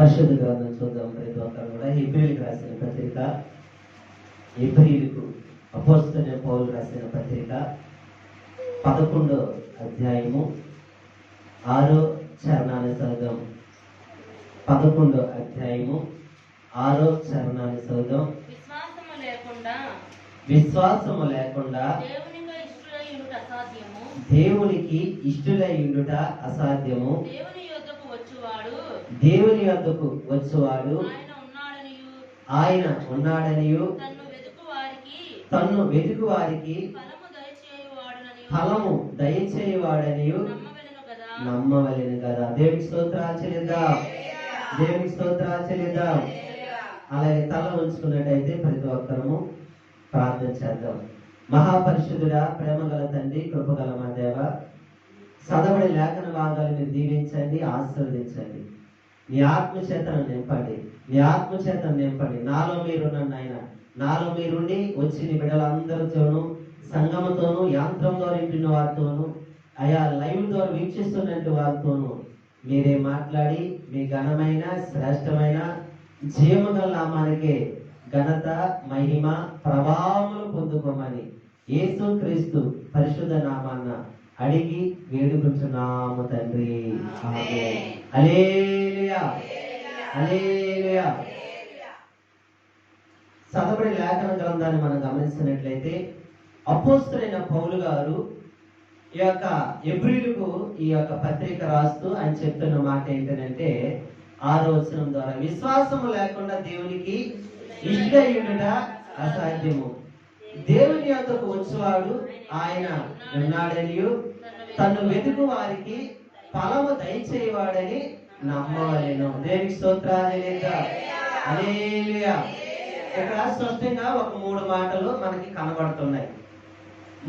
పరిశుద్ధ గ్రంథం చూద్దాం. ప్రతి ఒక్కరు కూడా హెబ్రీయులకు రాసిన పత్రిక, హెబ్రీయులకు అపోస్తలుడైన పౌలు రాసిన పత్రిక 11వ అధ్యాయము 6వ చరణాన్ని చదువుదాం. 11వ అధ్యాయము 6వ చరణాన్ని చదువుదాం. విశ్వాసము లేకుండా దేవునికి ఇష్టులై ఉండుట అసాధ్యము. దేవుని యొద్దకు వచ్చువాడు ఆయన ఉన్నాడనియు తన్ను వెతుకు వారికి ఫలము దయచేయువాడనియు నమ్మవలెను కదా. దేవునికి స్తోత్రాలు చెల్లిద్దాం. దేవునికి స్తోత్రాలు చెల్లిద్దాం. అలాగే తల ఉంచుకున్నట్టయితే ప్రతి ఒక్కరము ప్రార్థన చేద్దాం. మహాపరిశుద్ధుడా, ప్రేమగల తండ్రి, కృపగల మా దేవ, చదవడి లేఖన భాగాలు మీరు దీవించండి, ఆశీర్వదించండి. నీ ఆత్మచేతను నింపండి, నీ ఆత్మచేతను నింపండి. నాలో మీరున్న ఆయన, నాలో మీరుండి వచ్చి నీ బిడ్డలందరితోనూ, సంగమతోనూ, యంత్రం ద్వారా ఇంటిన వారితోనూ, ఆయా లైవ్ ద్వారా వీక్షిస్తున్నట్టు వారితోనూ మీరే మాట్లాడి మీ ఘనమైన శ్రేష్టమైన జీవగల నామానికే ఘనత, మహిమ, ప్రభావములు పొందుకోమని యేసు క్రీస్తు పరిశుద్ధ నామాన్న అడిగి వేడుకుంటున్నాము తండ్రి. ఆమేన్. హల్లెలూయా, హల్లెలూయా. చదవబడిన లేఖన గ్రంథాన్ని మనం గమనించినట్లయితే అపోస్తలుడైన పౌలు గారు ఈ యొక్క హెబ్రీయులకు ఈ యొక్క పత్రిక రాస్తూ ఆయన చెప్తున్న మాట ఏంటంటే 6వ వచనం ద్వారా, విశ్వాసము లేకుండా దేవునికి ఇష్టుడై ఉండుట అసాధ్యము. దేవుని యొద్దకు వచ్చేవాడు ఆయన ఉన్నాడనియు తను వెతుకు వారికి ఫలము దయచేయవాడని నమ్మవలెను. దేవునికి స్తోత్రాలు. హల్లెలూయా. ఇక్కడ స్పష్టంగా ఒక 3 మాటలు మనకి కనబడుతున్నాయి.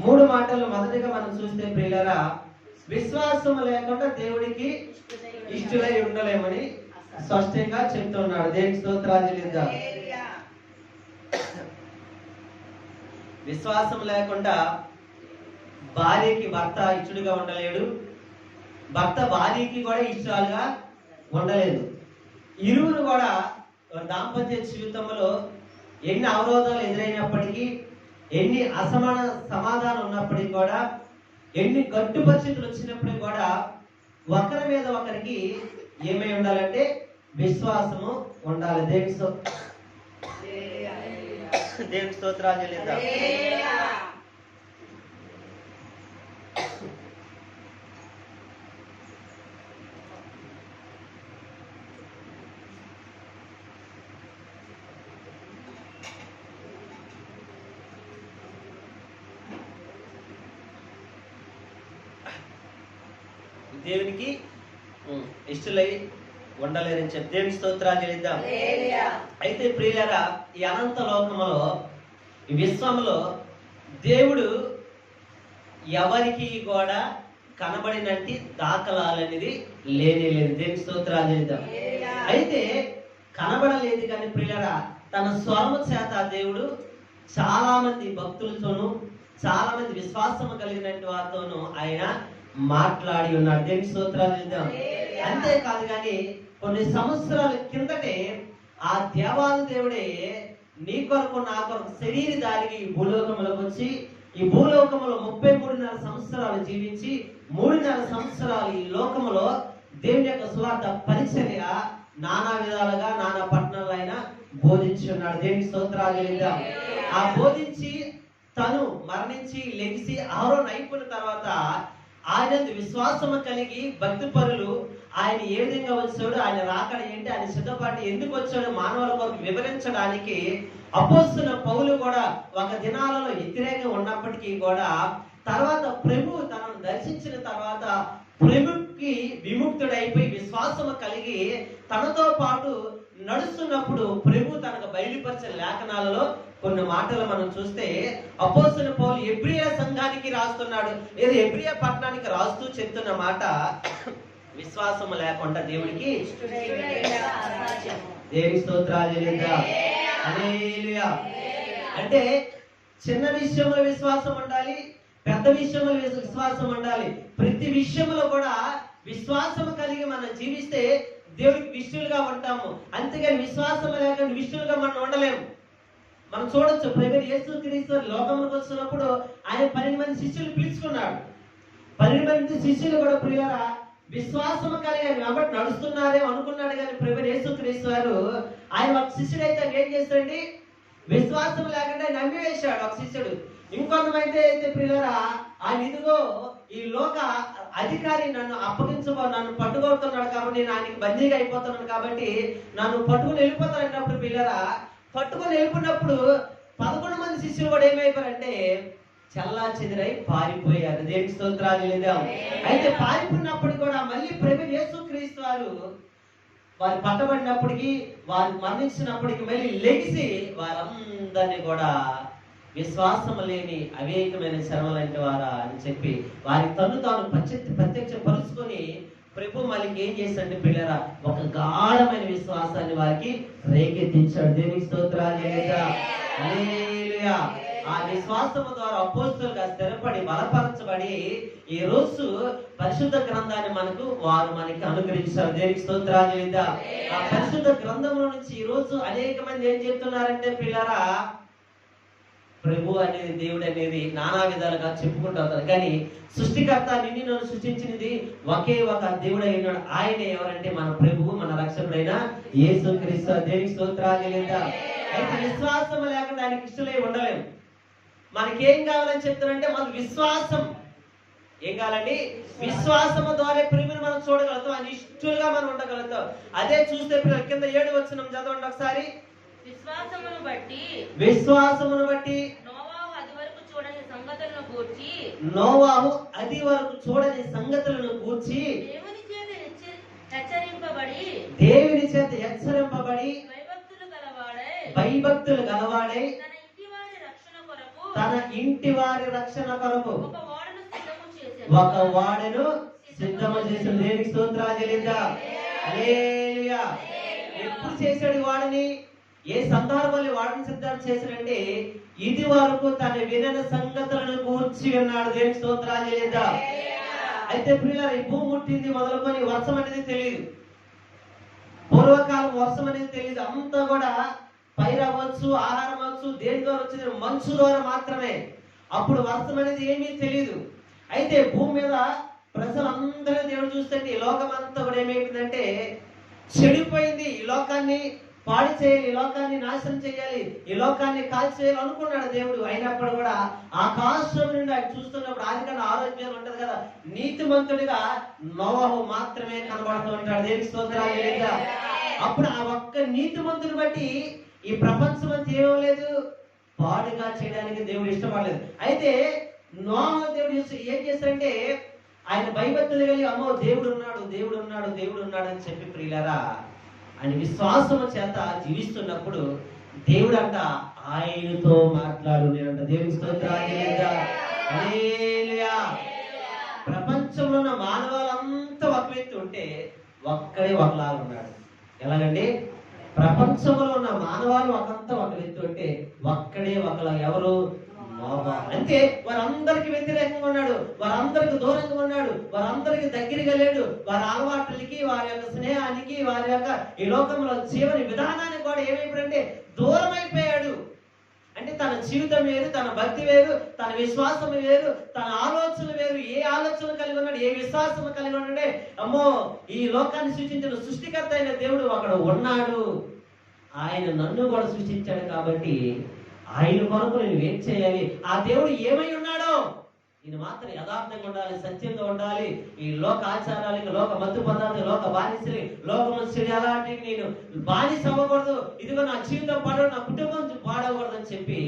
3 మాటలు మొదటిగా మనం చూస్తే ప్రియులారా, విశ్వాసం లేకుండా దేవుడికి ఇష్టులై ఉండలేమని స్పష్టంగా చెప్తున్నాడు. దేవునికి స్తోత్రాలు. విశ్వాసం లేకుండా భార్యకి భర్త ఇష్టడుగా ఉండలేడు, భర్త భార్యకి కూడా ఇష్టాలుగా ఉండలేదు. ఇరువురు కూడా దాంపత్య జీవితంలో ఎన్ని అవరోధాలు ఎదురైనప్పటికీ, ఎన్ని సమాధానం ఉన్నప్పటికీ కూడా, ఎన్ని గట్టు పరిస్థితులు వచ్చినప్పటికీ కూడా ఒకరి మీద ఒకరికి ఏమై ఉండాలంటే విశ్వాసము ఉండాలి. దేవునికి స్తోత్రాలు చెల్లిద్దాం. దేవునికి ఇష్టలై ఉండలేరని చెప్పి దేవునికి స్తోత్రాలు చెల్లిద్దాం. అయితే ప్రియులారా, ఈ అనంత లోకములో, ఈ విశ్వంలో దేవుడు ఎవరికి కూడా కనబడినట్టి దాఖలాలనేది లేనే లేదు. దేవునికి స్తోత్రాలు చెల్లిద్దాం. అయితే కనబడలేదు కానీ ప్రియులారా, తన స్వరము చేత దేవుడు చాలా మంది భక్తులతోనూ, చాలా మంది విశ్వాసము కలిగినటువంటి వారితోనూ ఆయన మాట్లాడి ఉన్నాడు. దేవునికి స్తోత్రాలు చెల్లిద్దాం. అంతేకాదు కానీ కొన్ని సంవత్సరాల కిందటే ఆ దేవాది దేవుడే నీ కొరకు నా కొరకు శరీరధారికి ఈ భూలోకములకు వచ్చి, ఈ భూలోకములో 33.5 సంవత్సరాలు జీవించి 3.5 సంవత్సరాలు ఈ లోకములో దేవుని యొక్క సువార్త పరిచర్య నానా విధాలుగా నానా పట్టణాల్లో ఆయన బోధించి ఉన్నాడు. దేవునికి స్తోత్రాలు చెల్లిద్దాం. ఆ బోధించి తను మరణించి లెగిసి 6వ నైపుణ్య తర్వాత ఆయన విశ్వాసము కలిగి భక్తి పరులు ఆయన ఏ విధంగా వచ్చాడు, ఆయన రాకడ ఏంటి, ఆయన సిద్ధపాటు ఎందుకు వచ్చాడు మానవుల కొరకు వివరించడానికి అపోస్తలుడైన పౌలు కూడా ఒక దినాలలో వ్యతిరేకంగా ఉన్నప్పటికీ కూడా తర్వాత ప్రభు తనను దర్శించిన తర్వాత ప్రభుకి విముక్తుడైపోయి విశ్వాసము కలిగి తనతో పాటు నడుస్తున్నప్పుడు ప్రభు తనకు బయలుపరిచిన లేఖనాలలో కొన్ని మాటలు మనం చూస్తే అపోస్తలుడైన పౌలు హెబ్రీయ సంఘానికి రాస్తున్నాడు, లేదా హెబ్రీయ పట్టణానికి రాస్తూ చెప్తున్న మాట, విశ్వాసము లేకుండా దేవుడికి దేవుని స్తోత్రాలు చెల్లిద్దాం. హల్లెలూయా. అంటే చిన్న విషయంలో విశ్వాసం ఉండాలి, పెద్ద విషయంలో విశ్వాసం ఉండాలి. ప్రతి విషయంలో కూడా విశ్వాసం కలిగి మనం జీవిస్తే దేవుడికి విష్ణులుగా ఉంటాము. అంతేగాని విశ్వాసం లేకుండా విష్ణులుగా మనం ఉండలేము. మనం చూడొచ్చు, ప్రభువైన యేసుక్రీస్తు లోకంలోకి వచ్చినప్పుడు ఆయన 12 మంది శిష్యులు పిలుచుకున్నాడు. 12 మంది శిష్యులు కూడా ప్రియులారా విశ్వాసం కలిగి ఆయన వెంబడి నడుస్తున్నారేమో అనుకున్నాడు. కానీ ప్రభువైన యేసుక్రీస్తు వారు ఆయన ఒక శిష్యుడు అయితే ఏం చేస్తాడండి, విశ్వాసం లేకుండా నమ్మివేశాడు ఒక శిష్యుడు. ఇంకొంతమంది అయితే ప్రియులారా ఆయన ఇదిగో ఈ లోక అధికారి నన్ను నన్ను పట్టుకొడుతున్నాడు కాబట్టి నేను ఆయనకి బందీగా అయిపోతున్నాను కాబట్టి నన్ను పట్టుకుని వెళ్ళిపోతాను అన్నప్పుడు పిల్లరా పట్టుకుని వెళ్ళిపోయినప్పుడు 11 మంది శిష్యులు కూడా ఏమైపోయారంటే చల్లా చెదిరై పారిపోయారు. దేవునికి స్తోత్రాలు లేదా. అయితే పారిపోయినప్పుడు కూడా మళ్ళీ ప్రభువైన యేసుక్రీస్తు వారు పట్టబడినప్పటికీ వారు మరణించినప్పటికీ మళ్ళీ లెగిసి వారందరినీ కూడా విశ్వాసం లేని అవేకమైన శ్రమలంటి వారా అని చెప్పి వారి తాను ప్రత్యక్ష పరుచుకొని ప్రభు మళ్ళీ ఏం చేశాడు పిల్లరా, ఒక గాఢమైన విశ్వాసాన్ని వారికి రేకెత్తించాడు. దేవునికి స్తోత్రాలు లేదా. హల్లెలూయా. ఆ విశ్వాసము ద్వారా అపోస్తలుగా స్థిరపడి బలపరచబడి ఈ రోజు పరిశుద్ధ గ్రంథాన్ని మనకి అనుగ్రహించారు. దేవునికి స్తోత్రాలు లేదా. ఆ పరిశుద్ధ గ్రంథంలో నుంచి ఈ రోజు అనేక మంది ఏం చెప్తున్నారంటే పిల్లరా, ప్రభు అనేది దేవుడు అనేది నానా విధాలుగా చెప్పుకుంటారు. కానీ సృష్టికర్త నిన్ను సృష్టించినది ఒకే ఒక దేవుడు అయినాడు. ఆయనే ఎవరంటే మన ప్రభువు, మన రక్షకుడైన యేసుక్రీస్తు. దేవునికి స్తోత్రాలు లేదా. అయితే విశ్వాసం లేకుండా ఆయనకి ఇష్టలై ఉండలేము. మనకేం కావాలని చెప్తారంటే మనకు విశ్వాసం. ఏం కావాలండి? విశ్వాసము ద్వారా ప్రభువుని మనం చూడగలుగుతాం, ఆయన ఇష్టలుగా మనం ఉండగలుగుతాం. అదే చూస్తే కింద 7 వచనం చదవండి ఒకసారి. విశ్వాసమును బట్టి నోవాహు అది వరకు చూడని సంగతులను గూర్చి దేవుని చేత హెచ్చరింపబడి భయభక్తులు గలవాడై తన ఇంటి వారి రక్షణ కొరకు ఒక వాడను సిద్ధము చేసిన. దేవునికి స్తోత్రాలు చెల్లిద్దా. హల్లెలూయా. ఎప్పుడు చేశాడు వాడని, ఏ సందర్భంలో వాడిని సిద్ధం చేశాడంటే ఇది వరకు తన వినని సంగతులను కూర్చి విన్నాడు. దేవునికి స్తోత్రాలు చెల్లిద్దా. అయితే ప్రియులారా ఈ భూమి ముట్టింది మొదలుకొని వర్షం అనేది తెలియదు. పూర్వకాలం వర్షం అనేది తెలియదు. అంతా కూడా పైరు అవ్వచ్చు, ఆహారం అవ్వచ్చు, దేని ద్వారా వచ్చింది మంచు ద్వారా మాత్రమే. అప్పుడు వర్షం అనేది ఏమీ తెలియదు. అయితే భూమి మీద ప్రజలందరూ దేవుడు చూస్తే ఈ లోకం అంతా కూడా ఏమైపోయిందంటే చెడిపోయింది. ఈ లోకాన్ని పాడు చేయాలి, ఈ లోకాన్ని నాశనం చేయాలి, ఈ లోకాన్ని కాల్చేయాలి అనుకున్నాడు దేవుడు. అయినప్పుడు కూడా ఆకాశం నుండి ఆయన చూస్తున్నప్పుడు ఆదికాండం 6వ అధ్యాయం ఉంటది కదా, నీతిమంతుడిగా నోవహు మాత్రమే కనబడుతూ ఉంటాడు. దేవునికి స్తోత్రాలు లేదా. అప్పుడు ఆ ఒక్క నీతిమంతుని బట్టి ఈ ప్రపంచం అంతా ఏమో లేదు, పాడుగా చేయడానికి దేవుడు ఇష్టపడలేదు. అయితే నోవహు దేవుడు ఏం చేశాడంటే ఆయన భయభక్తులు కలిగి అమ్మో దేవుడు ఉన్నాడు అని చెప్పి ప్రియులారా ఆయన విశ్వాసము చేత జీవిస్తున్నప్పుడు దేవుడు అంట ఆయనతో మాట్లాడు నేనంట. దేవుని స్తోత్రాలు. హల్లెలూయా. ప్రపంచంలో ఉన్న మానవాళ్ళంతా ఒక వ్యక్తి ఉంటే ఒక్కడే ఒకలాగా ఉన్నాడు. ఎలాగండి? ప్రపంచంలో ఉన్న మానవాళ్ళు ఒకంతా ఒక వ్యక్తి ఉంటే ఒక్కడే ఒకలా. ఎవరు? అంటే వారందరికి వ్యతిరేకంగా ఉన్నాడు, వారందరికి దూరంగా ఉన్నాడు, వారందరికి దగ్గరగా లేడు. వారి అలవాట్లకి, వారి యొక్క స్నేహానికి, వారి యొక్క ఈ లోకంలో జీవన విధానానికి కూడా ఏమైపోయాడంటే దూరం అయిపోయాడు. అంటే తన జీవితం వేరు, తన భక్తి వేరు, తన విశ్వాసం వేరు, తన ఆలోచన వేరు. ఏ ఆలోచన కలిగి ఉన్నాడు, ఏ విశ్వాసం కలిగి ఉన్నాడే, అమ్మో ఈ లోకాన్ని సృష్టించిన సృష్టికర్త అయిన దేవుడు అక్కడ ఉన్నాడు, ఆయన నన్ను కూడా సృష్టించాడు కాబట్టి ఆయన కొరకు నేను ఏం చేయాలి, ఆ దేవుడు ఏమై ఉన్నాడో నేను మాత్రం యథార్థంగా ఉండాలి, సత్యంగా ఉండాలి. ఈ లోక ఆచారాలకి, లోక మత్తు పదార్థాలు, లోక బానిసలు, లోకము చెడు అలాంటివి నేను బానిస అవ్వకూడదు. ఇదిగో నా జీవితం పాడవు, నా కుటుంబం పాడకూడదు అని చెప్పి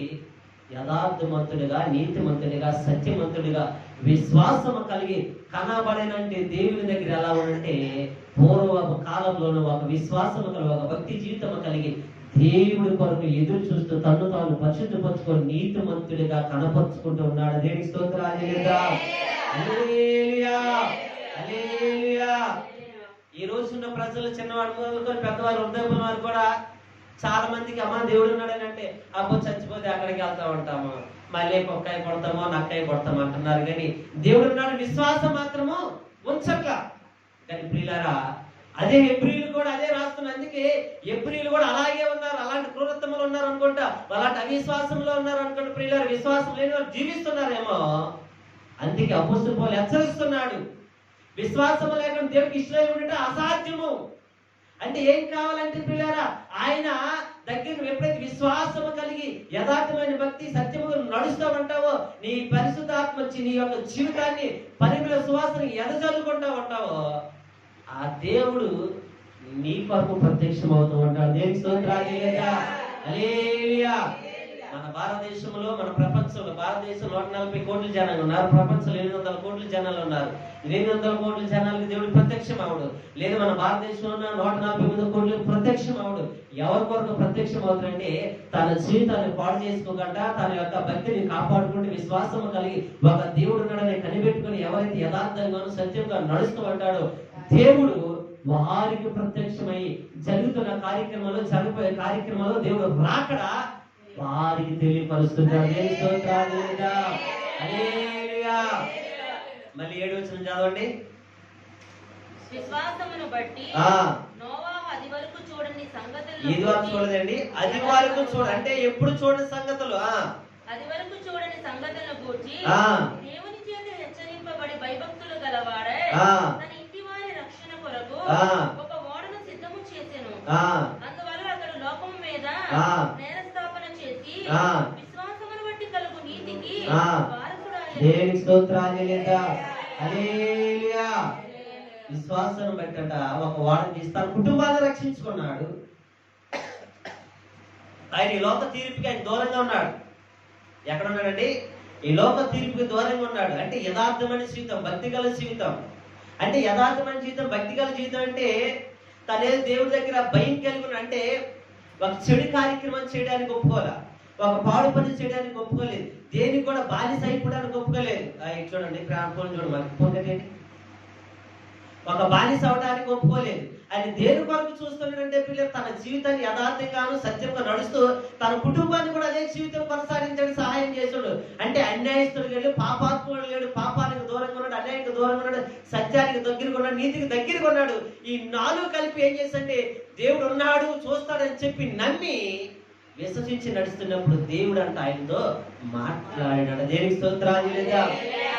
యథార్థమంతుడిగా, నీతిమంతుడిగా, సత్యమంతుడిగా, విశ్వాసము కలిగి కనబడినంటే దేవుని దగ్గర ఎలా ఉంటే పూర్వ కాలంలోనూ ఒక విశ్వాసము కలిగి, ఒక భక్తి జీవితం కలిగి దేవుడి కొరకు ఎదురు చూస్తూ తను తాను పరిశుద్ధపరచుకొని నీతిమంతుడిగా కనపరుచుకుంటూ ఉన్నాడు. దేవునికి స్తోత్రాలు. హల్లెలూయా. హల్లెలూయా. ఈ రోజున్న ప్రజలు చిన్నవాడు మొదలుకొని పెద్దవారు, వృద్ధాప్యుల వారు కూడా చాలా మందికి అమ్మ దేవుడు ఉన్నాడని అంటే అబ్బో చచ్చిపోతే అక్కడికి వెళ్తా ఉంటాము, మళ్ళీ కుక్కాయ కొడతామో నక్కాయ కొడతాము అంటున్నారు. కానీ దేవుడు ఉన్నాడు విశ్వాసం మాత్రము ఉంచట్లా. కానీ ప్రియులారా అదే హెబ్రీయులు కూడా అదే రాస్తున్నారు. అందుకే హెబ్రీయులు కూడా అలాగే ఉన్నారు, అలాంటి క్రూరత్వంలో ఉన్నారు అనుకుంటా, అలాంటి అవిశ్వాసంలో ఉన్నారు అనుకుంటా. ప్రియులారా, విశ్వాసం లేని వాళ్ళు జీవిస్తున్నారేమో. అందుకే అపోస్తలుడు పౌలు హెచ్చరిస్తున్నాడు, విశ్వాసం లేకుండా దేవుడికి ఇష్టమై ఉండటం అసాధ్యము. అంటే ఏం కావాలంటే ప్రియులారా, ఆయన దగ్గర ఎప్పుడైతే విశ్వాసము కలిగి యథార్థమైన భక్తి సత్యముగా నడుస్తూ ఉంటావో, నీ పరిశుద్ధాత్మ వచ్చి నీ యొక్క జీవితాన్ని పరిమళ సువాసన ఎదజల్లుకుంటా ఉంటావో, ఆ దేవుడు నీ కొరకు ప్రత్యక్షం అవుతూ ఉంటాడు. దేవునికి స్తోత్రాలు హల్లెలూయా. మన భారతదేశంలో, మన ప్రపంచంలో, భారతదేశం 140 కోట్ల జనాలు ఉన్నారు, ప్రపంచంలో 800 కోట్ల జనాలు ఉన్నారు. 800 కోట్ల జనాలకి దేవుడు ప్రత్యక్షం అవడు. లేదు, మన భారతదేశంలో ఉన్న 149 కోట్లకు ప్రత్యక్షం అవడు. ఎవరి కొరకు ప్రత్యక్షం అవుతాడంటే, తన జీవితాన్ని పాడు చేసుకోకుండా, తన యొక్క భక్తిని కాపాడుకుంటూ విశ్వాసం కలిగి ఒక దేవుడు ఉన్నాడని కనిపెట్టుకుని ఎవరైతే యథార్థంగాను సత్యంగా నడుస్తూ ఉంటాడో, దేవుడు వారికి ప్రత్యక్షమై జరుగుతున్న కార్యక్రమాలు, జరిగిపోయే కార్యక్రమాలు దేవుడు రాకడా వారికి తెలియపరుస్తున్నాడు. మళ్ళీ 7వ వచనం చదవండి. విశ్వాసమును బట్టి నోవాహు అది వరకు చూడని సంగతులు, ఇది వరకు చూడదండి, అది వరకు చూడ అంటే ఎప్పుడు చూడని సంగతులు, అది వరకు చూడని సంగతులను గూర్చి దేవుని చేత హెచ్చరింపబడి భయభక్తులు గలవాడే తన ఇంటి వారి రక్షణ కొరకు ఒక ఓడను సిద్ధము చేసెను. అందువల్ల అతడు లోకం మీద నేరస్థాపన చేసి విశ్వాసమును బట్టి కలుగు నీతికి వారసుడాయెను. దేవునికి స్తోత్రాలు హల్లెలూయా. విశ్వాసం బట్టట ఒక వాడని తీస్తాను, కుటుంబాన్ని రక్షించుకున్నాడు. ఆయన ఈ లోక తీర్పుకి ఆయన దూరంగా ఉన్నాడు. ఎక్కడ ఉన్నాడండి? ఈ లోక తీర్పుకి దూరంగా ఉన్నాడు. అంటే యథార్థమైన జీవితం, భక్తిగల జీవితం. అంటే యథార్థమైన జీవితం, భక్తిగల జీవితం అంటే తనే దేవుడి దగ్గర భయం కలిగి ఉన్నాడు. అంటే ఒక చెడు కార్యక్రమం చేయడానికి ఒప్పుకోలే, ఒక పాడు పని చేయడానికి ఒప్పుకోలేదు, దేనికి కూడా బానిస అయిపోవడానికి ఒప్పుకోలేదు. చూడండి, చూడండి, మనకి పోతే ఒక బానిస అవడానికి ఒప్పుకోలేదు. ఆయన దేని కొరకు చూస్తున్నాడంటే పిల్లలు తన జీవితాన్ని యథార్థంగాను సత్యంగా నడుస్తూ తన కుటుంబాన్ని కూడా అదే జీవితం కొనసాగించడానికి సహాయం చేశాడు. అంటే అన్యాయస్తుడు లేడు, పాపాత్ముడు లేడు, పాపానికి దూరంగా ఉన్నాడు, అన్యాయానికి దూరంగా ఉన్నాడు, సత్యానికి దగ్గరగా ఉన్నాడు, నీతికి దగ్గరగా ఉన్నాడు. ఈ 4 కలిపి ఏం చేసంటే దేవుడు ఉన్నాడు, చూస్తాడని చెప్పి నమ్మి విశ్వసించి నడుస్తున్నప్పుడు దేవుడు అంట ఆయనతో మాట్లాడినాడు. దేనికి స్తోత్రాలు లేదా?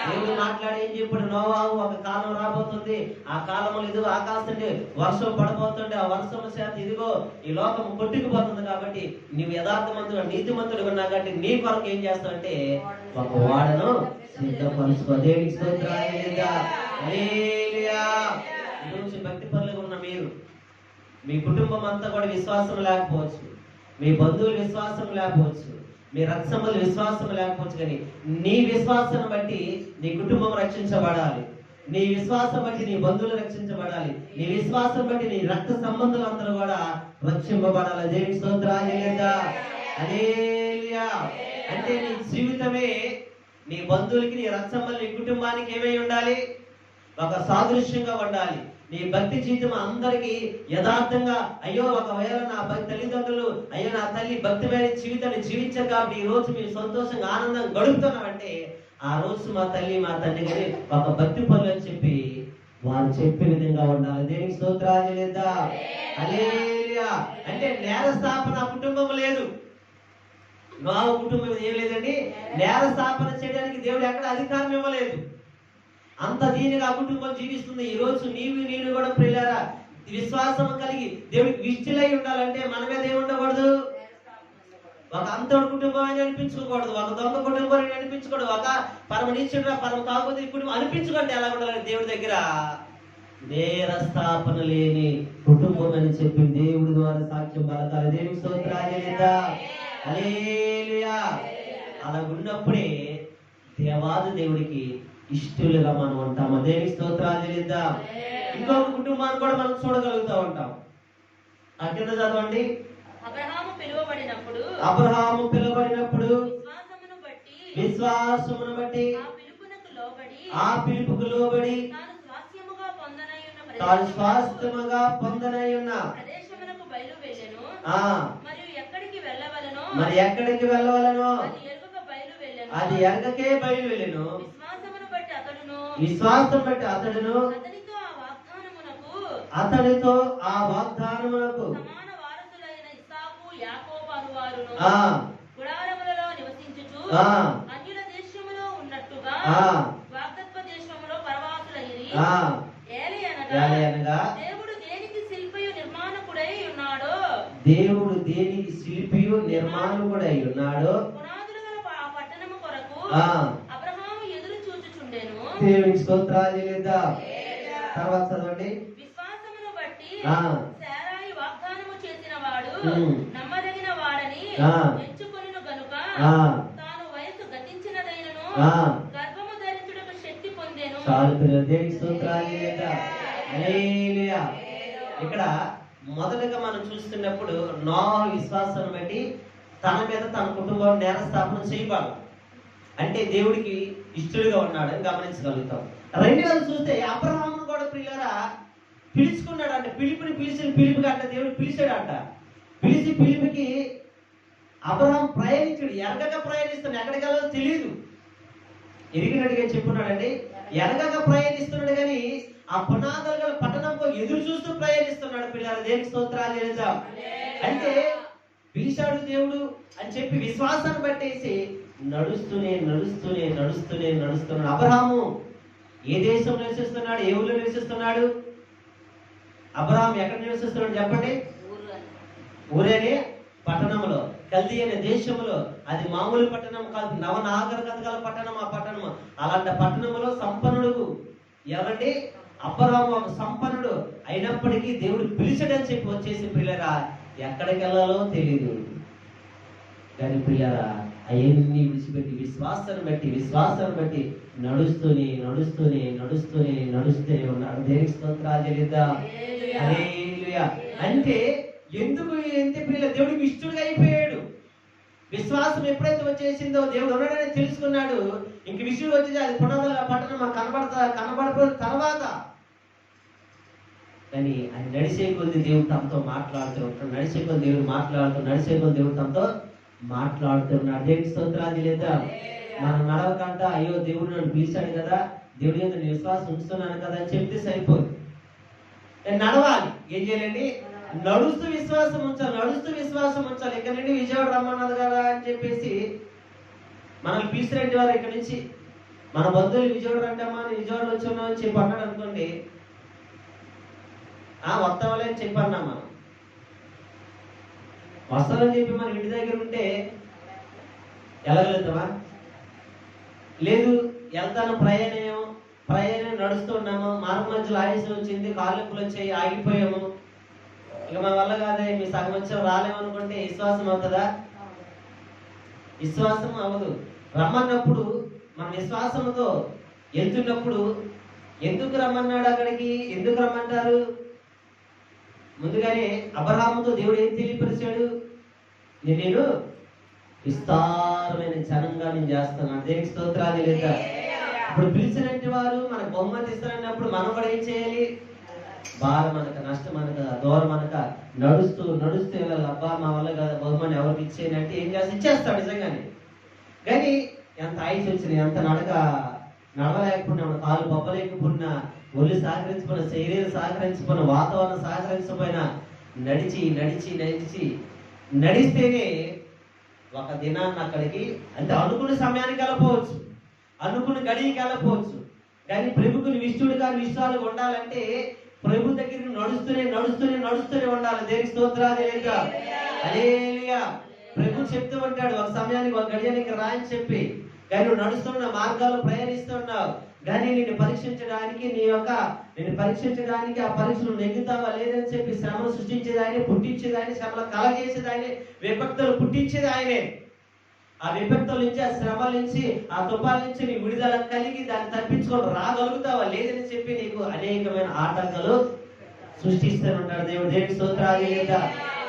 దేవుడు మాట్లాడి ఏం చెప్పాడు? నోవాహు, ఒక కాలం రాబోతుంది, ఆ కాలంలో ఇదిగో ఆకాశం వర్షం పడబోతుంటే ఆ వర్షం చేత ఇదిగో ఈ లోకం కొట్టుకుపోతుంది, కాబట్టి నువ్వు యథార్థమంతుడు నీతిమంతుడు ఉన్నా కాబట్టి నీ కొరకు ఏం చేస్తావంటే ఒక వాడను సిద్ధపరుచుకో. దేవునికి స్తోత్రాలు లేదా? హల్లెలూయా. ఈరోజు భక్తి పనులుగా ఉన్న మీరు, మీ కుటుంబం అంతా కూడా విశ్వాసం లేకపోవచ్చు, మీ బంధువులు విశ్వాసం లేకపోవచ్చు, మీ రక్తసంబంధులు విశ్వాసం లేకపోవచ్చు, కానీ నీ విశ్వాసం బట్టి నీ కుటుంబం రక్షించబడాలి, నీ విశ్వాసం బట్టి నీ బంధువులు రక్షించబడాలి, నీ విశ్వాసం బట్టి నీ రక్త సంబంధులు అందరూ కూడా రక్షింపబడాలి. దేవుని స్తోత్రాలు హల్లెలూయా. అంటే నీ జీవితమే నీ బంధువులకి, నీ రక్త సంబంధులు, నీ కుటుంబానికి ఏమై ఉండాలి? ఒక సాదృశ్యంగా ఉండాలి. నీ భక్తి జీవితం అందరికీ యథార్థంగా, అయ్యో ఒకవేళ నా తల్లిదండ్రులు, అయ్యో నా తల్లి భక్తిమైన జీవితాన్ని జీవించారు కాబట్టి ఈ రోజు మీరు సంతోషంగా ఆనందంగా గడుపుతున్నామంటే ఆ రోజు మా తల్లి మా తండ్రి గారి ఒక భక్తి పనులు అని చెప్పి వారు చెప్పే విధంగా ఉండాలి. దేనికి స్తోత్రాలు లేదా? హల్లెలూయా. అంటే నేర స్థాపన కుటుంబం లేదు, నా కుటుంబం ఏం లేదండి. నేర స్థాపన చేయడానికి దేవుడు ఎక్కడ అధికారం ఇవ్వలేదు. అంత దీనిగా ఆ కుటుంబం జీవిస్తుంది. ఈ రోజు నేను కూడా ప్రియులారా విశ్వాసం కలిగి దేవుడికి విష్టిలై ఉండాలంటే మన మీద ఏముండకూడదు? ఒక అంతటి కుటుంబం అని అనిపించుకోకూడదు, ఒక దొంగ కుటుంబం అని అనిపించకూడదు, ఒక పరమ నీచుడు పరమ తాగుబోతు కుటుంబం అనిపించుకుంటే ఎలా ఉండాలని దేవుడి దగ్గర నేర స్థాపన లేని కుటుంబం అని చెప్పి దేవుడి ద్వారా సాక్ష్యం పలకాలి. దేవుని స్తోత్రాలు హల్లెలూయా. అలా ఉన్నప్పుడే దేవాది దేవుడికి ఇష్టలుగా మనం ఉంటాము. దేనికి స్తోత్రాలు చేద్దాం. ఇంకొక కుటుంబాన్ని కూడా మనం చూడగలుగుతా ఉంటాం. అక్కడ చదవండి. అబ్రహాము పిలువబడినప్పుడు విశ్వాసమును బట్టి ఆ పిలుపుకు లోబడి తాను స్వాస్థ్యముగా పొందనై ఉన్న ప్రదేశమునకు బయలు వెళ్ళెను. మరి ఎక్కడికి వెళ్ళవలనో అది ఎరగకే బయలు వెళ్ళెను. విశ్వాసం బట్టి అతడును అతనితో ఆ వాగ్దానములకు సమాన వారసులైన ఇస్సాకు యాకోబు అనువారును ఆ గుడారములలో నివసించుచు ఆ అన్యుల దేశములో ఉన్నట్టుగా ఆ వాగ్దత్వ దేశములో పరవాసులైరి. ఆ ఏలి యాలి అనగా అనగా దేవుడు దేనికి శిల్పియు నిర్మాణకుడై ఉన్నాడో, దేవుడు దేనికి శిల్పియు నిర్మాణకుడై ఉన్నాడో పునాదులు గల ఆ పట్టణము కొరకు ఆ అబ్రహాము ఎదురు చూచుచుండెను. దేవునికి స్తోత్రాలు చెల్లిద్దాం. తర్వాత చదవండి. విశ్వాసమును బట్టి ఆ శారాయి వాగ్దానము చేసిన వాడు నమ్మదగిన వాడని ఆ ఎంచుకొనిను గనుక ఆ తాను వయసు గతించినదైనను ఆ గర్భము ధరించుటకు శక్తి పొందెను. చాలు పిల్లలు, దేవునికి స్తోత్రాలు చెల్లిద్దాం. హల్లెలూయా. ఇక్కడ మొదటగా మనం చూస్తున్నప్పుడు నోవహు విశ్వాసాన్ని బట్టి తన మీద తన కుటుంబం నేరస్థాపన చేయబడాలి అంటే దేవుడికి ఇష్టడుగా ఉన్నాడని గమనించగలుగుతాం. రెండవది చూస్తే అబ్రహామును కూడా ప్రియులారా పిలుచుకున్నాడు అంటే పిలుపుకి అంట దేవుడు పిలిచాడంట. పిలిచి పిలుపుకి అబ్రహాం ప్రయాణించాడు. ఎరగక ప్రయాణిస్తున్నాడు, ఎక్కడికి వెళ్ళాలో తెలియదు. ఎరిగినట్టుగా చెప్పున్నాడండి. ఎరగక ప్రయాణిస్తున్నాడు కానీ ఆ పునాదులు గల పట్టణంలో ఎదురు చూస్తూ ప్రయాణిస్తున్నాడు. పిల్లలు దేవునికి స్తోత్రాలు చేద్దాం. అంటే పిలిచాడు దేవుడు అని చెప్పి విశ్వాసాన్ని బట్టేసి నడుస్తున్నాడు. అబ్రహాము ఏ దేశంలో నివసిస్తున్నాడు? ఏ ఊళ్ళో నివసిస్తున్నాడు? అబ్రహాం ఎక్కడ నివసిస్తున్నాడు చెప్పండి? ఊరేనే పట్టణంలో, కల్దీ అనే దేశంలో. అది మామూలు పట్టణం కాదు, నవనాగరికత గల పట్టణం. ఆ పట్టణం అలాంటి పట్టణంలో సంపన్నుడు ఎవరండి? అబ్రహాము ఒక సంపన్నుడు అయినప్పటికీ దేవుడు పిలిచడని చెప్పి వచ్చేసి పిల్లరా ఎక్కడికి వెళ్ళాలో తెలియదు కానీ పిల్లరా అవన్నీ విడిచిపెట్టి విశ్వాసాన్ని బట్టి నడుస్తూనే ఉన్నాడు. దేవునికి స్తోత్రాలు చెల్లిద్దాం. హల్లెలూయా. అంటే ఎందుకు పిల్లల దేవుడికి ఇష్టడుగా అయిపోయాడు. విశ్వాసం ఎప్పుడైతే వచ్చేసిందో దేవుడు ఉన్నాడని తెలుసుకున్నాడు. ఇంక విషయం వచ్చేది అది పునాదుల పట్టణం మాకు కనబడకపోయిన తర్వాత కానీ ఆయన నడిచే కొద్ది దేవుడు తమతో మాట్లాడుతున్నాడు. నడిచే కొద్ది దేవుడు తమతో మాట్లాడుతున్నాడు. దేవునికి స్తోత్రాలు లేదా? మనం నడవకంట అయ్యో దేవుడు నన్ను పిలిచాడు కదా, దేవుడి మీద నేను విశ్వాసం ఉంచుతున్నాను కదా అని చెప్తే సరిపోదు. నడవాలి. ఏం చేయాలండి? నడుస్తూ విశ్వాసం ఉంచాలి. ఇక్కడ నుండి విజయవాడ రమ్మన్నది కదా అని చెప్పేసి మనల్ని పిలిచిరండి వారు ఇక్కడ నుంచి మన బంధువులు విజయవాడ రండమ్మా, విజయవాడ వచ్చామా అని చెప్పి అన్నాడు అనుకోండి, వస్తామలే అని చెప్పి అన్నాం. మనం వస్తామని చెప్పి మన ఇంటి దగ్గర ఉంటే వెళ్ళగలుగుతామా? లేదు. వెళ్తాను, ప్రయాణం నడుస్తున్నాము, మార్గ మధ్యలో ఆయుష్ వచ్చింది, కాళ్ళు నొప్పులు వచ్చాయి, ఆగిపోయాము, ఇక మన వల్ల కాదే, మీ సగం వచ్చాం రాలేమనుకుంటే విశ్వాసం అవుతుందా? విశ్వాసం అవ్వదు. రమ్మన్నప్పుడు మన విశ్వాసంతో వెళ్తున్నప్పుడు ఎందుకు రమ్మన్నాడు? అక్కడికి ఎందుకు రమ్మంటారు? ముందుగానే అబ్రహాముతో దేవుడు ఏం తెలియపరిచాడు? నేను విస్తారమైన జనంగా నేను చేస్తున్నాను. దేవునికి స్తోత్రాలు లేదా? ఇప్పుడు పిలిచినట్టు వారు మనకు బహుమతి ఇస్తారన్నప్పుడు మనం కూడా ఏం చేయాలి? భారం అనక, నష్టం అనక, దూరం అనక నడుస్తూ వెళ్ళాలి. అబ్బా మా వల్ల కదా బహుమానం ఎవరికి ఇచ్చేయంటే ఏం చేస్తే ఇచ్చేస్తాడు నిజంగానే. కానీ ఎంత ఆయుష్ వచ్చినా, ఎంత నడవలేకపోయినా, కాలు బొబ్బలేకపోయినా, ఒళ్ళు సహకరించిపోయిన, శరీరం సహకరించిపోయిన, వాతావరణం సహకరించకపోయినా నడిస్తేనే ఒక దినాన్ని అక్కడికి అంటే అనుకున్న సమయానికి వెళ్ళపోవచ్చు, అనుకున్న గడికి వెళ్ళపోవచ్చు. కానీ ప్రభుకుని విష్ణుడు కానీ విశ్వాలు ఉండాలంటే ప్రభు దగ్గరికి నడుస్తూనే ఉండాలి. దేవునికి స్తోత్రాలు లేదా? హల్లెలూయా. ప్రభు చెప్తూ ఉంటాడు ఒక సమయానికి ఒక గడియానికి రాని చెప్పి, కానీ నువ్వు నడుస్తున్న మార్గాల్లో ప్రయాణిస్తున్నావు. కానీ నేను పరీక్షించడానికి ఆ పరీక్షలు నెగ్గుతావా లేదని చెప్పి శ్రమను సృష్టించేది ఆయనే, పుట్టించేది ఆయనే, శ్రమలు కలగజేసేది ఆయనే, విభక్తులు పుట్టించేది ఆయనే. ఆ విభక్తుల నుంచి, ఆ శ్రమల నుంచి, ఆ తుఫాల నుంచి నీ విడుదల కలిగి దాన్ని తప్పించుకొని రాగలుగుతావా లేదని చెప్పి నీకు అనేకమైన ఆటంకాలు సృష్టిస్తానంటాడు దేవుడు. దేవునికి స్తోత్రాలు లేదా?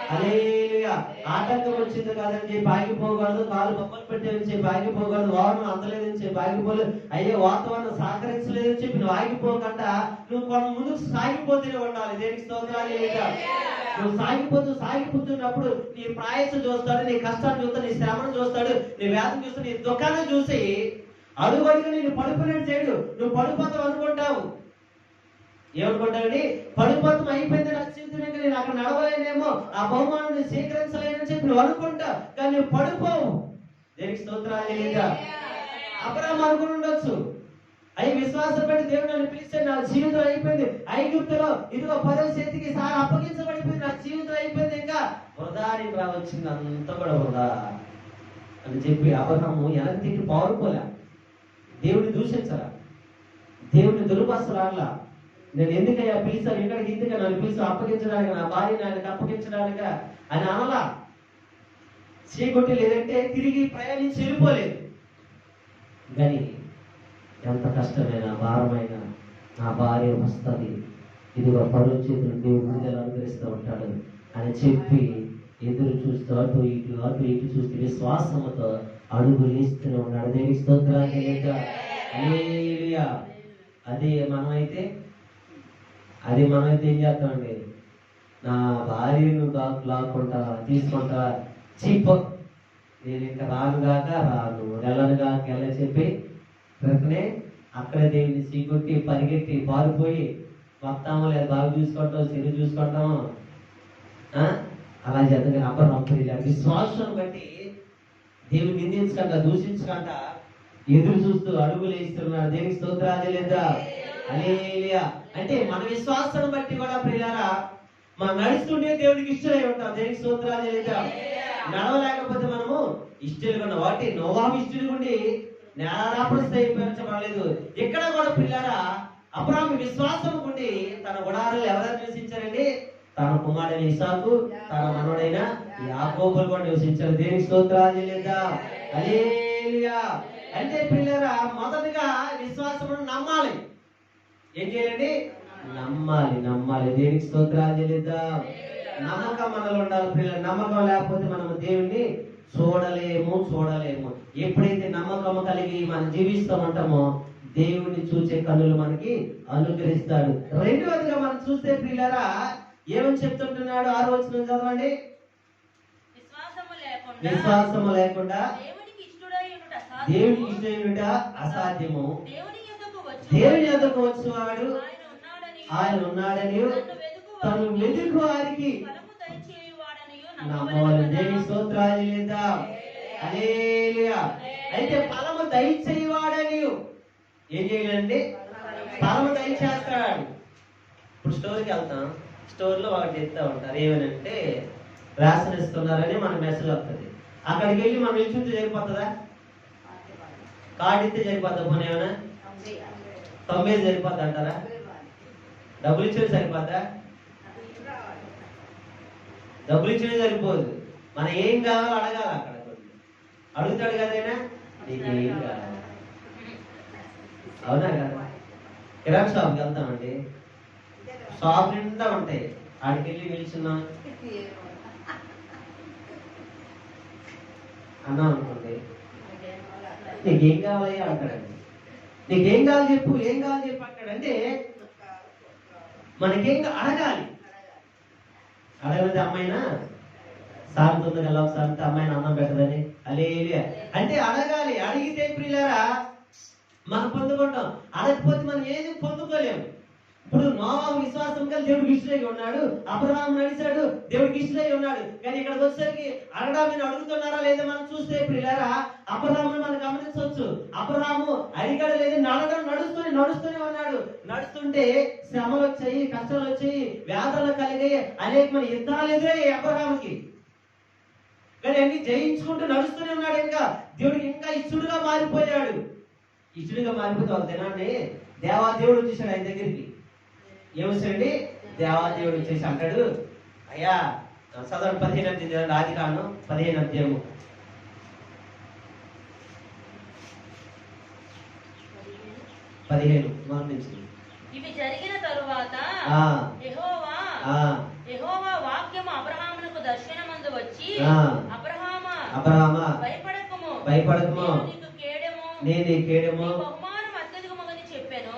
హల్లెలూయా. ఆటంకం వచ్చింది కాదని చెప్పి ఆగిపోకూడదు, కాలు బొమ్మలు పెట్టేదని చెప్పి ఆగిపోకూడదు, వాహనం అందలేదని చెప్పి ఆగిపోలేదు, అయ్యే వాతావరణం సహకరించలేదని చెప్పి నువ్వు ఆగిపోకుండా నువ్వు కొంత ముందుకు సాగిపోతూనే ఉండాలి. దేనికి స్తోత్రాలు లేదా? నువ్వు సాగిపోతున్నప్పుడు నీ ప్రయాసం చూస్తాడు, నీ కష్టాన్ని చూస్తాడు, నీ శ్రమను చూస్తాడు, నీ వేదన చూస్తాడు, నీ దుఃఖాన్ని చూసి అడుగడుగు నేను పడిపోయినట్టు చేయడు. నువ్వు పడిపోతావు అనుకుంటావు. ఏమనుకుంటాడండి, పడిపోతాం, అయిపోయింది నా జీవితం, ఇంకా నేను అక్కడ నడవలేనేమో, ఆ బహుమానాన్ని స్వీకరించలేనని చెప్పి నువ్వు అనుకుంటా, కానీ నువ్వు పడిపోవు. దేనికి స్తోత్రాలు చెల్లిద్దాం. అబ్రాహాము అనుకుని ఉండొచ్చు, అవి విశ్వాసం పెట్టి దేవుడు నన్ను పిలిస్తే నా జీవితం అయిపోయింది, ఐగుప్తులో ఇదిగో 10వ చేతికి సార్ అప్పగించబడిపోయింది, నా జీవితం అయిపోయింది, ఇంకా వృధాని రావచ్చింది, అంతా కూడా వృధా అని చెప్పి అబ్రాహాము వెనక్కి తిరిగి పారుకోలే, దేవుడిని దూషించరా, దేవుడిని దుర్భాషలాడలా. నేను ఎందుకయ్యా పిలిచాను, ఎక్కడికి ఎందుకు నన్ను పిలిచి అప్పగించడానికి, నా భార్య ఆయనకు అప్పగించడానిక అని అనలా. చీకొట్టి లేదంటే తిరిగి ప్రయాణించి వెళ్ళిపోలేదు. కానీ ఎంత కష్టమైన భారమైన నా భార్య వస్తుంది, ఇదిగో పరువు చేతులు దేవుడు విడుదల అనుగ్రహిస్తూ ఉంటాడు అని చెప్పి ఎదురు చూస్తూ అటు ఇటు చూస్తూ విశ్వాసంతో అడుగులు వేస్తూనే ఉన్నాడు. దేవునికి స్తోత్రాలు చెల్లిద్దాం. హల్లెలూయా. మనమైతే ఏం చేస్తామండి, నా భార్యను లాక్కుంటా తీసుకుంటా, చీప నేను ఇంకా రాను వెళ్ళను చెప్పి వెంటనే అక్కడే దేవుని చీకొట్టి పరిగెట్టి పారిపోయి వస్తాము, లేదా బాగా చూసుకుంటాం, చెరు చూసుకుంటాం, అలా చేద్దాం. అబ్బా విశ్వాసం బట్టి దేవుని నిందించకుండా దూషించకుండా ఎదురు చూస్తూ అడుగులు వేస్తున్నాడు. దేవునికి స్తోత్రాలు లేదా. హల్లెలూయా. అంటే మన విశ్వాసాన్ని బట్టి కూడా ప్రియులారా మనం నడుస్తుంటే దేవుడికి ఇష్టమై ఉంటాం. దేవునికి స్తోత్రాలు లేదా. నడవలేకపోతే మనము ఇష్టలు కూడా వాటి నోవాహు ఇష్టలు ఉండి నేరాపరిస్తే అయిపోయించబడలేదు. ఇక్కడ కూడా ప్రియులారా అబ్రాహాము విశ్వాసం ఉండి తన గుడారాలు ఎవరైనా నివసించారండి, తన కుమారుడైన ఇసాకు, తన మనవడైన యాకోబులు కూడా నివసించారు. దేవునికి స్తోత్రాలు లేదా. హల్లెలూయా. అంటే పిల్లరా మొదటగా విశ్వాసమును నమ్మాలి. ఏం చేయాలండి? నమ్మాలి. దేవునికి స్తోత్రాలు చెల్లిద్దా. నమ్మకం మనలో ఉండాలి పిల్లలు. నమ్మకం లేకపోతే మనం దేవుణ్ణి చూడలేము. ఎప్పుడైతే నమ్మకం కలిగి మనం జీవిస్తూ ఉంటామో దేవుణ్ణి చూసే కన్నులు మనకి అనుగ్రహిస్తాడు. రెండవదిగా మనం చూస్తే పిల్లరా ఏమని చెప్తుంటున్నాడు? 6వ వచనం చదవండి. విశ్వాసము లేకుండా దేవునికి ఇష్టడైనట అసాధ్యము. దేవుని యొద్దకు వచ్చువాడు ఆయన ఉన్నాడని తను వెతుకు వారికి నమ్మవాలి. దేవుని స్తోత్రాలు లేదా. హల్లెలూయా. అయితే ఫలము దయచేయవాడని ఏం చేయాలండి? ఫలము దయచేస్తాడు. ఇప్పుడు స్టోర్కి వెళ్తాం, స్టోర్లో ఒకటి చెప్తా ఉంటారు, ఏమనంటే రేషన్ ఇస్తున్నారని మన మెసేజ్ వస్తుంది. అక్కడికి వెళ్ళి మనం ఇచ్చుంటే సరిపోతుందా? కార్డు ఇస్తే సరిపోద్దా? పోనీ ఏమైనా 90 సరిపోద్ది అంటారా? డబ్బులు ఇచ్చేది సరిపోద్దా? డబ్బులు ఇచ్చేది సరిపోదు. మనం ఏం కావాలో అడగాలి. అక్కడ అడుగుతాడు కదైనా, నీకేం కావాలి? అవునా కదా? కిరాణా షాప్కి వెళ్తామండి, షాప్ నిండా ఉంటాయి. ఆడికి వెళ్ళి నిల్చున్నాం అన్నా అనుకోండి, నీకేం కావాలి అంటాడండి. నీకేం కావాలి చెప్పు, ఏం కావాలి చెప్పు అంటాడంటే మనకేం అడగాలి. అడగలేదు అమ్మాయినా సాగుతుంది కదా ఒకసారి అమ్మాయిని అన్నం పెట్టదని హల్లెలూయా అంటే అడగాలి. అడిగితే ప్రియులారా మనం పొందుకుంటాం. అడగకపోతే మనం ఏది పొందుకోలేము. ఇప్పుడు నోవాహు విశ్వాసం కలిగి దేవుడికి ఇష్టమై ఉన్నాడు, అబ్రహాము నడిచాడు, దేవుడికి ఇష్టమై ఉన్నాడు. కానీ ఇక్కడికి వచ్చేసరికి అడగడానికి అడుగుతున్నారా లేదా మనం చూస్తే ప్రియులారా అబ్రహామును మనం గమనించవచ్చు. అబ్రహాము అడిగాడు లేదు, నడుస్తూనే ఉన్నాడు. నడుస్తుంటే శ్రమలు వచ్చాయి, కష్టాలు వచ్చాయి, వ్యాధులు కలిగాయి, అనేకమైన యుద్ధాలు ఎదురయ్యాయి అబ్రహాముకి. కానీ అన్ని జయించుకుంటూ నడుస్తూనే ఉన్నాడు. ఇంకా దేవుడికి ఇంకా ఇష్టడుగా మారిపోయాడు. ఇష్టడుగా మారిపోతే ఒక దినాన్ని దేవాదేవుడు వచ్చేసాడు ఆయన దగ్గరికి. ఏమొచ్చాడండి? దేవాదేవుడు వచ్చేసి అంటాడు, అయ్యా చదవండి 15 అధ్యాయం, ఆదికాండం 15 అధ్యాయము. ఇవి జరిగిన తరువాత యెహోవా వాక్యము అబ్రహామునకు దర్శనమందు వచ్చి, అబ్రహామా భయపడకుము, నేనే కేడెము, బహుమానం అత్యధికమని చెప్పాను.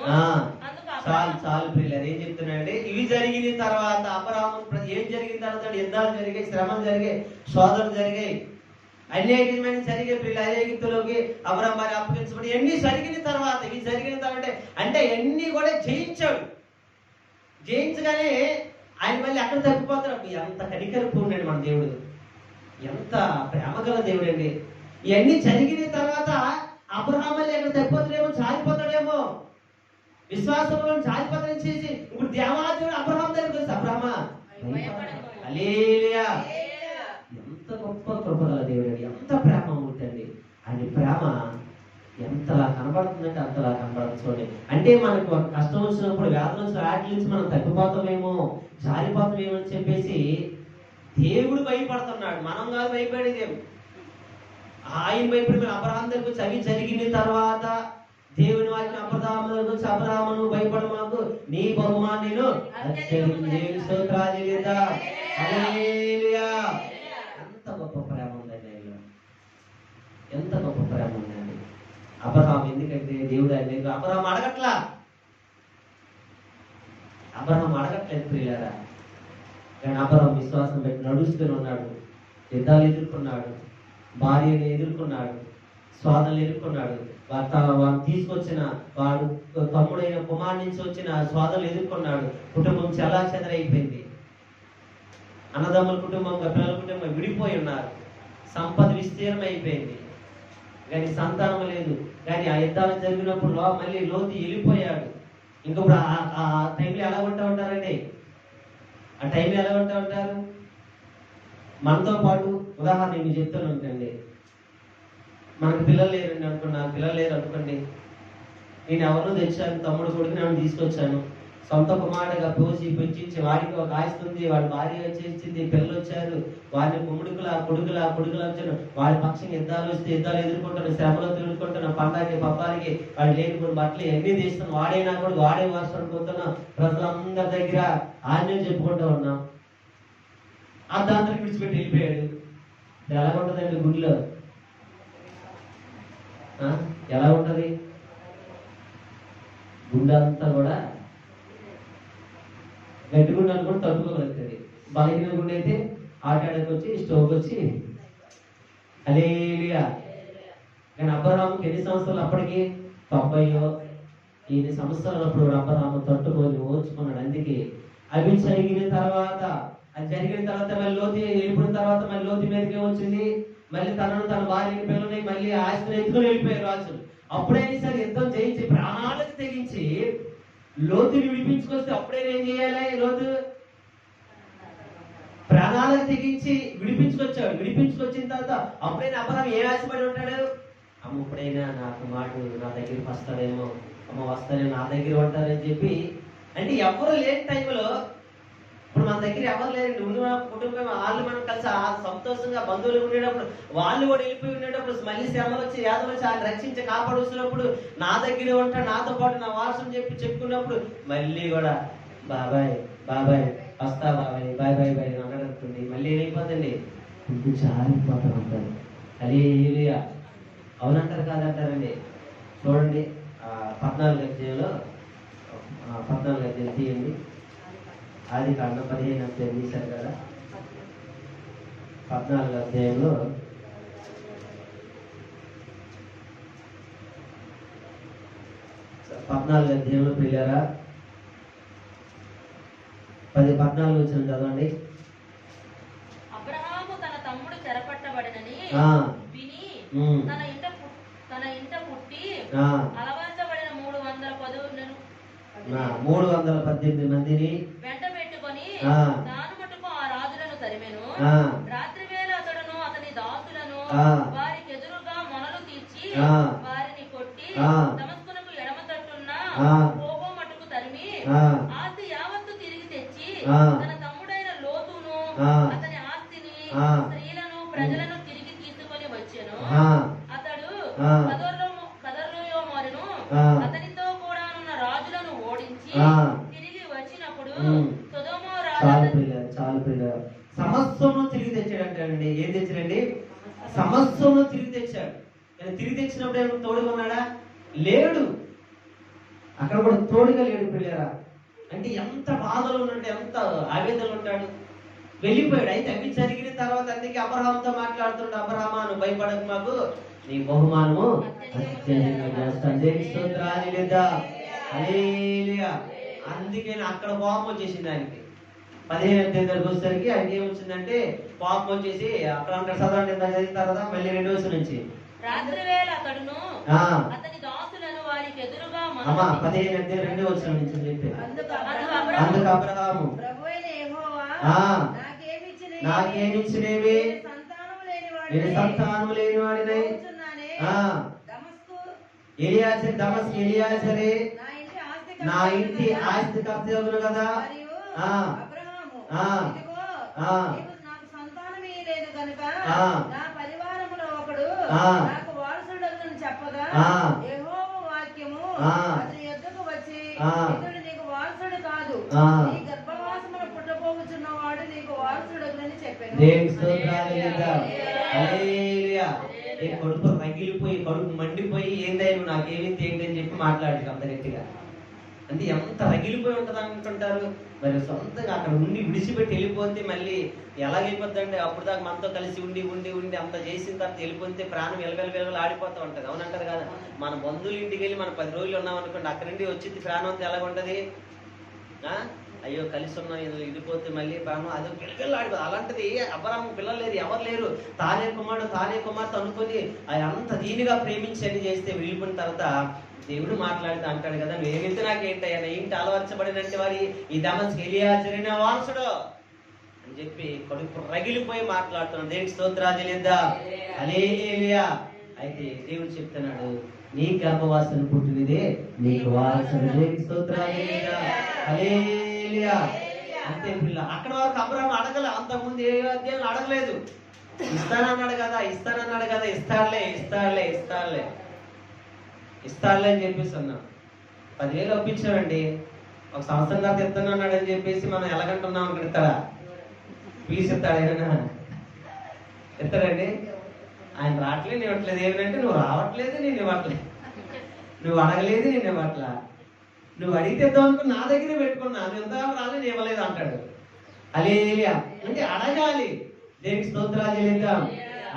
చాలు పిల్లలు ఏం చెప్తున్నాడంటే, ఇవి జరిగిన తర్వాత అబ్రహాము ఏం జరిగిన తర్వాత యుద్ధాలు జరిగాయి, శ్రమలు జరిగాయి, శోధనలు జరిగాయి, అనేకమైన జరిగే పిల్లలు ఐగుప్తులోకి అబ్రహాము వారి అప్పగించబడి ఎన్ని జరిగిన తర్వాత ఇవి జరిగిన తర్వాత అంటే ఎన్ని కూడా జయించాడు. జయించగానే ఆయన మళ్ళీ అక్కడ తప్పిపోతాడు. ఎంత కనికరపు ఉన్నాడు మన దేవుడు, ఎంత ప్రేమగల దేవుడు అండి. ఇవన్నీ జరిగిన తర్వాత అబ్రహాం మళ్ళీ అక్కడ తప్పిపోతాడేమో, జారిపోతాడేమో, విశ్వాసంలో జారిపోతాడని చేసి ఇప్పుడు దేవాదేవుడు అబ్రహాం దగ్గరికి వస్తే అబ్రహమా హల్లెలూయా, ఎంత గొప్ప కృపగల దేవుడు అండి, ఎంత ప్రేమ ఉంటండి. ఆయన ప్రేమ ఎంతలా కనబడుతుందంటే అంతలా కనబడుతుంది. చూడండి, అంటే మనకు ఒక కష్టం వచ్చినప్పుడు, వేదన వచ్చిన వాటి నుంచి మనం తగ్గిపోతామేమో, జారిపోతామేమో అని చెప్పేసి దేవుడు భయపడుతున్నాడు. మనం కాదు భయపడేది, ఆయన భయపడి అబ్రహాం దగ్గర వచ్చి అవి జరిగిన తర్వాత దేవుని వాక్యం అబ్రహాం దగ్గర వచ్చి అబ్రహామును భయపడమాకు, నీ బహుమానం నేను స్తోత్రాలు లేదా. హల్లెలూయా, ఎంత గొప్ప ప్రేమ ఉందండి ఆయన, ఎంత గొప్ప ప్రేమ ఉందండి అబ్రహాం. ఎందుకంటే దేవుడు ఆయన అబ్రహాం అడగట్లేదు ప్రియులారా, కానీ అబ్రహాం విశ్వాసం పెట్టి నడుస్తూనే ఉన్నాడు. యుద్ధాలు ఎదుర్కొన్నాడు, భార్యను ఎదుర్కొన్నాడు, స్వాదలు ఎదుర్కొన్నాడు, వాడు తీసుకొచ్చిన వాడు తమ్ముడైన కుమార్ నుంచి వచ్చిన స్వాదలు ఎదుర్కొన్నాడు. కుటుంబం చాలా చెదరైపోయింది, అన్నదమ్ముల కుటుంబంగా పిల్లల కుటుంబం విడిపోయి ఉన్నారు, సంపద విస్తీర్ణం అయిపోయింది, కానీ సంతానం లేదు. కానీ ఆ యుద్ధాలు జరిగినప్పుడు మళ్ళీ లోతు వెళ్ళిపోయాడు. ఇంకప్పుడు ఆ టైంలో ఎలా ఉంటా ఉంటారండి, ఆ టైంలో ఎలా ఉంటా ఉంటారు మనతో పాటు. ఉదాహరణ మీకు చెప్తాను అనుకోండి, మనకు పిల్లలు లేరండి అనుకోండి, నాకు పిల్లలు లేరు అనుకోండి, నేను ఎవరినో తెచ్చాను, తమ్ముడు కొడుకు నన్ను తీసుకొచ్చాను, సొంత కుమారుడుగా పోసి పెంచి వాడికి ఒక ఆస్తుంది, వాడి భార్య వచ్చేసింది, పిల్లలు వచ్చారు, వాడిని కొడుకులా వచ్చాను, వాడి పక్షం యుద్ధాలు వస్తే యుద్ధాలు ఎదుర్కొంటాను, శ్రమలో ఎదుర్కొంటాను, పండగకి పబ్బాలకి వాడు లేని బట్టలు ఎన్ని తీస్తాను, వాడైనా కూడా వాడే వర్షాలు పోతున్నాం, ప్రజలందరి దగ్గర ఆజ్ఞ చెప్పుకుంటూ ఉన్నాం. అర్ధాంతరం విడిచిపెట్టి వెళ్ళిపోయాడు. ఎలా ఉంటుందండి గుడిలో, ఎలా ఉంటది గుండె అంతా కూడా గట్టి గుండె అనుకుంటే తట్టుకోగలుగుతుంది, బలహీన గుండె అయితే ఆటాడకి వచ్చి స్టోవ్కి వచ్చి హల్లెలూయా. కానీ అబ్రహాముకి ఎన్ని సంవత్సరాలు అప్పటికి 90 సంవత్సరాలు అప్పుడు అబ్రహాము తట్టుకొని ఓర్చుకున్నాడు. అందుకే అవి జరిగిన తర్వాత మళ్ళీ లోతు వెళ్ళిపోయిన తర్వాత మళ్ళీ లోతు మీదకే వచ్చింది, మళ్ళీ తన భార్యని పిల్లల్ని మళ్ళీ ఆస్తిని ఎత్తుకుని వెళ్ళిపోయారు రాజులు. అప్పుడైనా సరే యుద్ధం చేయించి ప్రాణాలకు తెగించి లోతుని విడిపించుకొస్తే అప్పుడైనా ఏం చేయాలి, లోతు ప్రాణాలకు తెగించి విడిపించుకొచ్చాడు. విడిపించుకొచ్చిన తర్వాత అప్పుడైనా అబ్రహాం ఏ ఆశపడి ఉంటాడు, అమ్మ ఇప్పుడైనా నాకు మాట నా దగ్గరికి వస్తాడేమో, అమ్మ వస్తానే నా దగ్గర ఉంటారని చెప్పి. అంటే ఎవరు లేని టైంలో, ఇప్పుడు మన దగ్గర ఎవరు లేదండి, ఉన్న కుటుంబం వాళ్ళు మనం కలిసి సంతోషంగా బంధువులు ఉండేటప్పుడు, వాళ్ళు కూడా వెళ్ళిపోయి ఉండేటప్పుడు, మళ్ళీ శ్రమలు వచ్చి యాదలు వచ్చి ఆయన రక్షించి కాపాడుస్తున్నప్పుడు నా దగ్గరే ఉంటా, నాతో పాటు నా వారసుని చెప్పుకున్నప్పుడు మళ్ళీ కూడా బాబాయ్ వస్తా బాబాయ్ బాయ్ అనగడుతుంది. మళ్ళీ ఏమైపోతుంది, ఇంటికి జారిపోతూ ఉంటారు. హల్లెలూయా, అవునంటారు కాదంటారండి. చూడండి 14వ అధ్యాయంలో 14వ అధ్యాయం తీయండి, ఆదికాండం 15వ అధ్యాయం తీశారు కదా, 14వ అధ్యాయంలో 14వ అధ్యాయంలో ప్రియులారా 14 వచ్చిన చదవండి. అబ్రహాము తన తమ్ముడు చెరపట్టబడినని విని తన ఇంట పుట్టి అలవర్చబడిన 318 మందిని వెంట పెట్టుకొని తాను మటుకు ఆ రాజులను తరిమెను. రాత్రి వేళ అతడును అతని దాసులను వారికి ఎదురుగా మొనలు తీర్చి వారిని కొట్టి దమస్కునకు ఎడమ తట్టున్న కోపం మటుకు తరిమి ఆస్తి యావత్తు తిరిగి తెచ్చి తన తమ్ముడైన లోతును అతని ఆస్తిని స్త్రీలను ప్రజలను తిరిగి తీసుకొని వచ్చెను. అతడు కదర్లోయోమరును అతనితో కూడా ఉన్న రాజులను ఓడించి తిరిగి వచ్చినప్పుడు సొదొమ సమస్యను తిరిగి తెచ్చాడంటే ఏం తెచ్చాడండి, సమస్యను తిరిగి తెచ్చాడు. తిరిగి తెచ్చినప్పుడు ఏమో తోడుగా ఉన్నాడా, లేడు. అక్కడ కూడా తోడుగా లేడు పిల్లరా. అంటే ఎంత బాధలు ఉన్నట్టు, ఎంత ఆవేదనలు ఉంటాడు, వెళ్ళిపోయాడు. అయితే అవి జరిగిన తర్వాత అందుకే అబ్రహాంతో మాట్లాడుతున్నాడు, అబ్రహామా నువ్వు భయపడకు, మాకు నీ బహుమానము అత్యధికంగా చేస్తాను. దేవుని స్తోత్రాలు లేదా. హల్లెలూయా. అందుకని అక్కడ కోపం వచ్చేసింది ఆయనకి. 15వ అధ్యాయం దగ్గరికి వచ్చేసరికి ఆయనకి ఏమొచ్చిందంటే కోపం వచ్చేసి అక్కడ అంటారు, చదవండి చదివిన తర్వాత మళ్ళీ 2వ వచనం నుంచి. రాత్రి వేళ అతడును అతని దాసులను వారికి ఎదురుగా 15వ అధ్యాయం 2వ వచనం నుంచి చెప్పి. అందుకు అబ్రహాము, నాకేమిచ్చినేవి, నేను సంతానము లేని వాడినై, దమస్కు ఎలియాజరే నా ఇంటి ఆస్తి కర్తవ్యులు కదా. చెప్పగా యెహోవా వాక్యము అతని యొద్దకు వచ్చి, ఇతడు నీకు వారసుడు కాదు, నీ గర్భవాసమున పుట్టబోచున్నవాడు నీకు వారసుడగునని చెప్పాను. దేవునికి స్తోత్రాలు. హల్లెలూయా. ఈ కడుపు రగిలిపోయి కడుపు మండిపోయి ఏందైనా నాకేమింది ఏంటని చెప్పి మాట్లాడు అంత గట్టిగా. అంటే ఎంత రగిలిపోయి ఉంటుంది అనుకుంటారు. మరి సొంతంగా అక్కడ ఉండి విడిచిపెట్టి వెళ్ళిపోతే మళ్ళీ ఎలాగైపోద్ది అంటే అప్పుడు దాకా మనతో కలిసి ఉండి ఉండి ఉండి అంత చేసిన తర్వాత వెళ్ళిపోతే ప్రాణం వెలవెల ఆడిపోతూ ఉంటుంది. అవునంటారు కదా. మన బంధువుల ఇంటికి వెళ్ళి మనం 10 రోజులు ఉన్నాం అనుకోండి, అక్కడి నుండి వచ్చింది ప్రాణం అంతా ఎలాగుంటది. అయ్యో కలిసి ఉన్నాం వెళ్ళిపోతే మళ్ళీ ప్రాణం అది పిల్లలు ఆడిపోతుంది. అలాంటిది అబ్రాహాము పిల్లలు లేరు, ఎవరు లేరు, తానే కుమార్తె అనుకొని అది అంత దీనిగా ప్రేమించి అని చేస్తే వెళ్ళిపోయిన తర్వాత దేవుడు మాట్లాడితే అంటాడు కదా, నువ్వేమితే నాకేంటయ్యా, నా ఇంటి అలవర్చబడినంటే వారి ఈ దమస్కు ఎలియాజరు వారసుడు అని చెప్పి కడుపు రగిలిపోయి మాట్లాడుతున్నాడు. దేవునికి స్తోత్రాలు చెల్లిద్దాం. హల్లెలూయా. అయితే దేవుడు చెప్తున్నాడు, నీ గర్భవాసన పుట్టినదే నీకు వారసుడు. దేవునికి స్తోత్రాలు చెల్లిద్దాం. హల్లెలూయా. అంతే పిల్ల. అక్కడ వరకు అబ్రాహాము అడగలే, అంతకుముందు ఏ అధ్యాయం అడగలేదు. ఇస్తానన్నాడు కదా ఇస్తాడులే అని చెప్పేసి అన్నాం. 10,000 ఒప్పించామండి, ఒక సంవత్సరం దాకా ఇస్తానన్నాడు అని చెప్పేసి మనం ఎలాగంటున్నాం అక్కడ ఇస్తాడా? పీస్ ఇస్తాడు ఆయన? ఇస్తాడండి? ఆయన రావట్లేదు, నేను ఇవ్వట్లేదు. ఏమిటంటే నువ్వు రావట్లేదు, నేను ఇవ్వట్లేదు, నువ్వు అడగలేదు, నేను ఇవ్వట్లా, నువ్వు అడిగితే ఇద్దాం అనుకుని నా దగ్గరే పెట్టుకున్నా, నువ్వు ఎంత రాలేదు, నేను ఇవ్వలేదు అంటాడు. హల్లెలూయా. అంటే అడగాలి. దేవునికి స్తోత్రాలు చెల్లిద్దాం.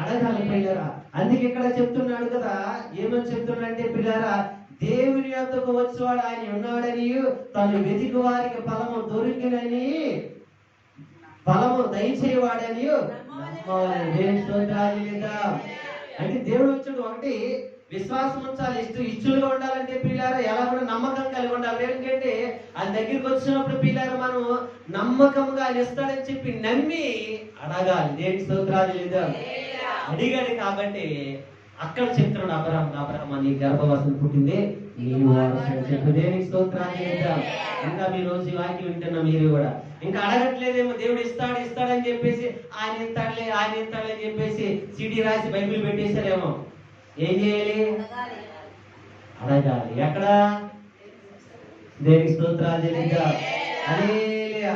అడగాలి పిల్లరా. అందుకే ఇక్కడ చెప్తున్నాడు కదా, ఏమని చెప్తున్నాడంటే పిల్లరా, దేవుని యొద్దకు వచ్చేవాడు ఆయన ఉన్నాడని, తను వెతికి వారికి ఫలము దొరికినని, ఫలము దయచేవాడని నమ్మాలి. దేవుని స్తోత్రాలు చెల్లిద్దాం. అంటే దేవుడు వచ్చాడు. ఒకటి విశ్వాసం ఉంచాలి, ఇష్టలుగా ఉండాలంటే పిల్లారా ఎలా కూడా నమ్మకం కలిగి ఉండాలి. ఎందుకంటే ఆయన దగ్గరికి వచ్చినప్పుడు పిల్లారా మనం నమ్మకంగా ఆయన ఇస్తాడని చెప్పి నమ్మి అడగాలి. దేవుని స్తోత్రాలు చెల్లిద్దాం. అడిగాడు కాబట్టి అక్కడ చెప్తున్నాడు, అబ్రహాము నీ గర్భవాసన పుట్టింది నీ వారసుడు చెప్పి. దేవునికి స్తోత్రాలు చెల్లిద్దాం. ఇంకా మీ రోజు ఈ వాక్యం వింటున్నా మీరు కూడా ఇంకా అడగట్లేదేమో, దేవుడు ఇస్తాడని చెప్పేసి ఆయన ఇస్తాడులే అని చెప్పేసి సిడి రాసి బైబిల్ పెట్టేశారేమో. ఏం చేయాలి? అడగాలి. ఎక్కడ? దేవునికి స్తోత్రాలు చెల్లిద్దాం. హల్లెలూయా.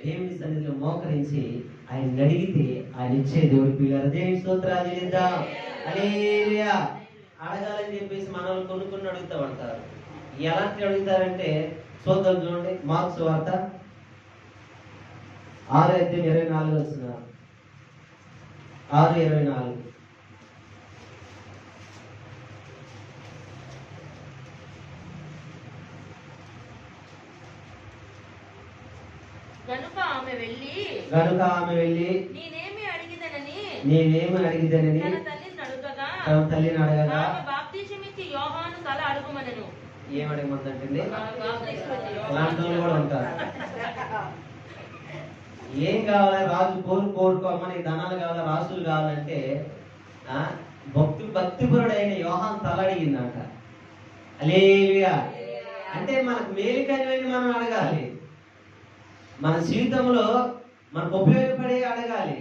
దేవుని సన్నిధిలో మోకరించి ఆయన అడిగితే ఆయన ఇచ్చే దేవుడి పిల్లలు. దేవునికి స్తోత్రాలు చెల్లిద్దాం. హల్లెలూయా. అడగాలని చెప్పేసి మనల్ని కొనుక్కుని అడుగుతూ ఉంటారు. ఎలాంటి అడుగుతారంటే చూద్దాం చూడండి. మార్క్స్ వార్త 6:24 వచ్చిన 6:24. గనుక ఆమె వెళ్ళి నేనేమి అడిగిదనని తన తల్లిని అడగగా బాప్తిసమిచ్చి యోహాను తల అడుగుమనెను. ఏం అడగమందంటే అలాంటి కూడా ఉంటారు. ఏం కావాలి? రాజు కోరుకోమ్మా, నీకు ధనాలు కావాలా, రాసులు కావాలంటే భక్తిపరుడైన యోహాను తల అడిగిందంట. హల్లెలూయా. అంటే మనకు మేలుకైనవి మనం అడగాలి. మన జీవితంలో మనకు ఉపయోగపడే అడగాలి.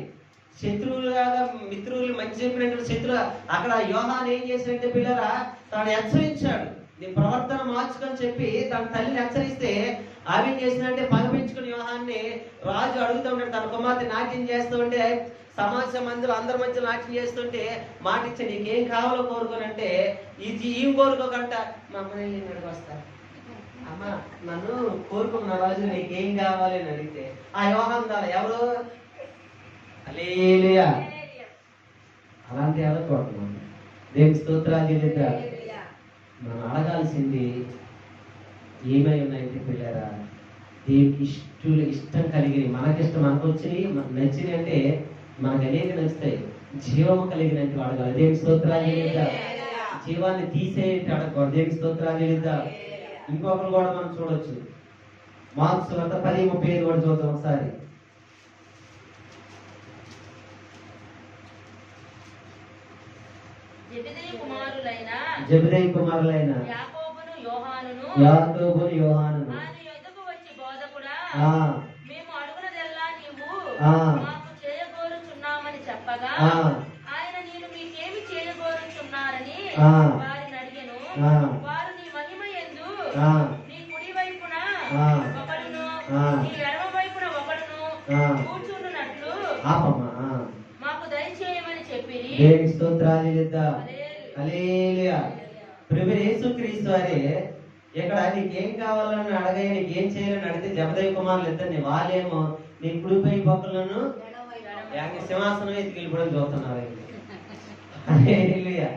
శత్రువులు కాదా మిత్రులు, మంచి చెప్పినటువంటి శత్రువు. అక్కడ యోహాను ఏం చేశాడంటే పిల్లరా, తాను హెచ్చరించాడు, నీ ప్రవర్తన మార్చుకొని చెప్పి తన తల్లిని హెచ్చరిస్తే ఆమె ఏం చేసిందంటే పగపించుకుని యోహాన్ని రాజు అడుగుతూ ఉంటాడు. తన కుమార్తె నాట్యం చేస్తూ ఉంటే సమాజం మందిలో అందరి మధ్య నాట్యం చేస్తుంటే మాట ఇచ్చి నీకేం కావాలో కోరుకోనంటే ఇది ఏం కోరుకోకంట, మా అమ్మని నేను వస్తా, అమ్మ నన్ను కోరుకున్న రాజు నీకేం కావాలి అని అడిగితే ఆ యోహాను దాని ఎవరు? హల్లెలూయా. అలాంటి ఎవరు కోరుకున్నాం? దేవుని స్తోత్రాలు చెల్లిద్దాం. మనం అడగాల్సింది ఏమై ఉన్నాయంటే పిల్లరా, దేవుడికి ఇష్టం కలిగి మనకిష్టం మనకు వచ్చినాయి మనకు నచ్చినవి అంటే మనకు అనేక నచ్చుతాయి. జీవము కలిగినట్టు అడగాలి. దేవుని స్తోత్రాలు చెల్లిద్దాం. జీవాన్ని తీసేటి అడగకూడదు. దేవుని స్తోత్రాలు చెల్లిద్దాం. ఇంకొకరు కూడా మనం చూడొచ్చు. మార్క్స్ 10:35 కూడా చూద్దాం ఒకసారి. జెబెదయి కుమారులైన యాకోబును యోహానును ఆయన యొద్దకు వచ్చి, బోధకుడా, ఆ మేము అడుగునదెల్లా నీవు ఆ మాకు చేయగోరుచున్నామని చెప్పగా, ఆ ఆయన నేను మీకేమి చేయగోరుచున్నారని ఆ వారిని అడిగెను. ఆ వారు నీ మహిమ యందు ఆ నీ కుడి వైపున ఆ ఒకడును ఆ నీ ఎడమ వైపున ఒకడును ఆ కూర్చున్నట్లు ఆపమ్మా. మాకు దయచేయమని చెప్పిరి. దేవుని స్తోత్రాలు చెల్లిద్దాం. హల్లెలూయా. హల్లెలూయా. ప్రభువు యేసుక్రీస్తు వారే ఇక్కడ నీకేం కావాలని అడగయ్య, నీకేం చేయాలని అడిగితే జెబెదయి కుమారులు ఇద్దరిని, వాళ్ళేమో నీ కుడిపై పక్కలను సింహాసనం ఎత్తుకెళ్ళిపోవడం చూస్తున్నారు. హల్లెలూయా.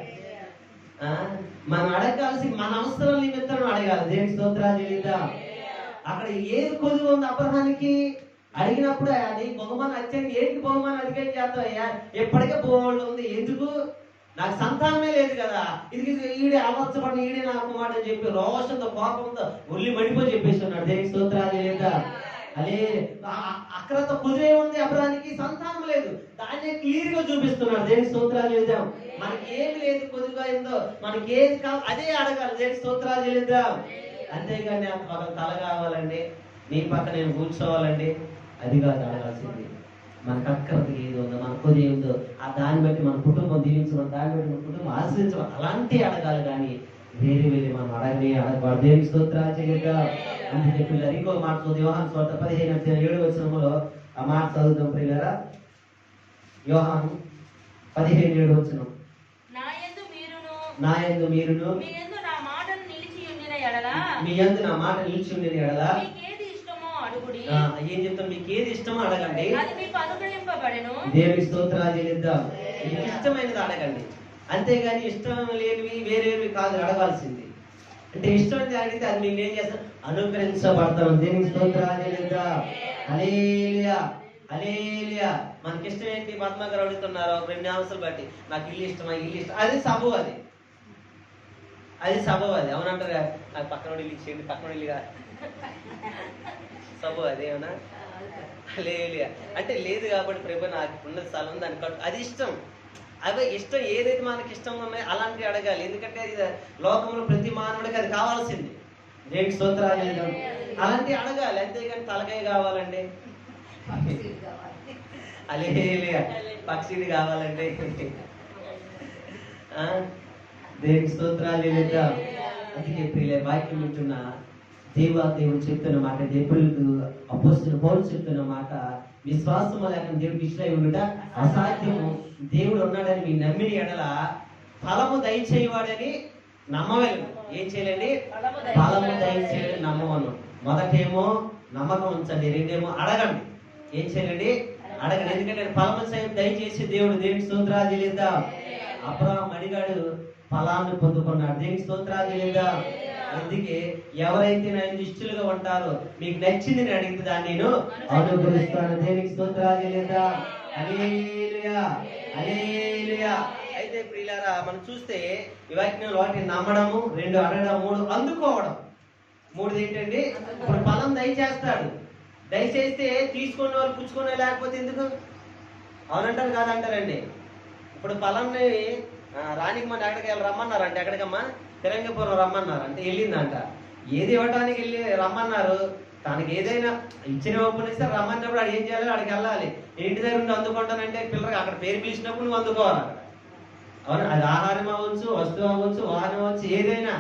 మనం అడగాల్సి మన అవసరం నిమిత్తం అడగాలి. దేవుని స్తోత్రాలు చెల్లిద్దాం. అక్కడ ఏది కొదువు ఉంది అబ్రహానికి అడిగినప్పుడు అది బహుమానం వచ్చాక ఏంటి బహుమానం అధికం చేస్తావయ్యా, ఎప్పటికే బోల్డ్ ఉంది, ఎందుకు నాకు సంతానమే లేదు కదా, ఇది ఈడే అమర్చబడి ఈడే నా కుమారుడు అని చెప్పి రోషంతో కోపంతో ఒళ్ళి మడిపోయి చెప్పేస్తున్నాడు. దేవుని స్తోత్రాలు లేదా. అదే అక్కడతో కుదిరే ఉంది అబ్రహానికి, సంతానం లేదు, దాన్ని క్లియర్ గా చూపిస్తున్నాడు. దేవుని స్తోత్రాలు చేద్దాం. మనకి ఏమి లేదు, కొద్దిగా ఏందో మనకి ఏది కావాలి అదే అడగాలి. దేవుని స్తోత్రాలు చేద్దాం. అంతేగాని నాకు పక్కన తల కావాలండి, నీ పక్క నేను కూర్చోవాలండి, అది కాదు అడగాల్సింది. మనకు అక్కడికి ఏది ఉందో, మన కొద్ది ఉందో ఆ దాన్ని బట్టి మన కుటుంబం దీవించడం, దాన్ని బట్టి మన కుటుంబం ఆశ్రయించడం, అలాంటి అడగాలి. కానీ వేరే వేరే మనం అడగకూడదు. దేవుని స్తోత్రాలు చేద్దాం. అందుకే పిల్లలు ఇంకో మాట చదువు. యోహాను సువార్త 15:7 ఆ మాట చదువుతాం ప్రియులారా. యోహాను 15:7 నా యందు మీరును మీ యందు నా మాటను నిలిచి ఉండిన ఎడల మీకేది ఇష్టమో అడుగుడి. ఏం చెప్తాను, మీకు ఏది ఇష్టమో అడగండి, అది మీకు అనుగ్రహింపబడెను. దేవుని స్తోత్రాలు చెల్లిద్దాం. మీకు ఇష్టమైనది అడగండి, అంతేగాని ఇష్టం లేనివి వేరేవి కాదు అడగాల్సింది. అంటే ఇష్టమైనది అడిగితే అది మేము ఏం చేస్తాం, అనుగ్రహించబడతాం. దేవుని స్తోత్రాలు చెల్లిద్దాం. హల్లెలూయా. హల్లెలూయా. మనకి ఇష్టం ఏంటి? పద్మ గారు అడుగుతున్నారు 2 అంశాలు బట్టి, నాకు ఇల్లు ఇష్టమా, ఇల్లు ఇష్టం, అది సబు, అది సబు, అది అవునంటారు కదా, నాకు పక్కన ఇల్లు ఇచ్చేయండి, పక్కన ఇల్లుగా సబు, అదేమన్నా హల్లెలూయా. అంటే లేదు కాబట్టి ప్రభు నాకు ఉన్న స్థలం దాని కట్టు, అది ఇష్టం. అవే ఇష్టం, ఏదైతే మనకి ఇష్టంగా ఉన్నాయో అలాంటివి అడగాలి. ఎందుకంటే అది లోకంలో ప్రతి మానవుడికి అది కావాల్సింది. దేవునికి స్తోత్రాలు చేద్దాం. అలాంటివి అడగాలి, అంతేగాని తలకాయ కావాలండి, హల్లెలూయా, పక్షిని కావాలండి, దేవునికి స్తోత్రాలు చేద్దాం. అందుకే ప్రియులే, వాక్యం వింటున్నా దేవుడు చెప్తున్న మాట, దేవుడు అపోస్తలుడు పౌలు చెప్తున్న మాట, విశ్వాసము లేక దేవుడికి ఇష్టమై ఉండుట అసాధ్యము. దేవుడు ఉన్నాడని మీ నమ్మిన ఎడల ఫలము దయచేయవాడని నమ్మవలను. ఏం చేయాలండి? ఫలము దయచేయడం నమ్మవను. మొదటేమో నమ్మకం ఉంచండి, రెండేమో అడగండి. ఏం చేయాలండి? అడగండి. ఎందుకంటే ఫలము దయచేసి దేవుని స్తోత్రాలు చెల్లిద్దాం. అబ్రహాము అడిగాడు, ఫలాన్ని పొందుకున్నాడు. దేవుని స్తోత్రాలు చెల్లిద్దాం. అందుకే ఎవరైతే నేను ఇష్టలుగా ఉంటారో, మీకు నచ్చింది నేను అడిగితే దాన్ని నేను అనుగ్రహిస్తాను. దేవునికి స్తోత్రాలు చెల్లిద్దాం. హల్లెలూయా. హల్లెలూయా. అయితే ప్రియులారా, మనం చూస్తే ఈ వాక్యంలో 1 నమ్మడము, 2 అడగడం, 3 అందుకోవడం. 3 ఏంటండి? ఇప్పుడు ఫలం దయచేస్తాడు. దయచేస్తే తీసుకునే వాళ్ళు పుచ్చుకునే, లేకపోతే ఎందుకు? అవునంటారు కాదంటారండి. ఇప్పుడు ఫలాన్ని రానికి మన ఎక్కడికి వెళ్ళి రమ్మన్నారంటే, ఎక్కడికమ్మా? తెలంగాపురం రమ్మన్నారు అంటే వెళ్ళిందంట. ఏది ఇవ్వడానికి వెళ్ళి రమ్మన్నారు, తనకి ఏదైనా ఇచ్చిన ఓపెన్ ఇస్తే రమ్మన్నప్పుడు అది ఏం చేయాలి? అక్కడికి వెళ్ళాలి. ఇంటి దగ్గర ఉండి అందుకుంటానంటే పిల్లలకి అక్కడ పేరు పిలిచినప్పుడు నువ్వు అందుకోవాలి అక్కడ. అవును, అది ఆహారం అవ్వచ్చు, వస్తువు అవ్వచ్చు, వాహనం అవ్వచ్చు, ఏదైనా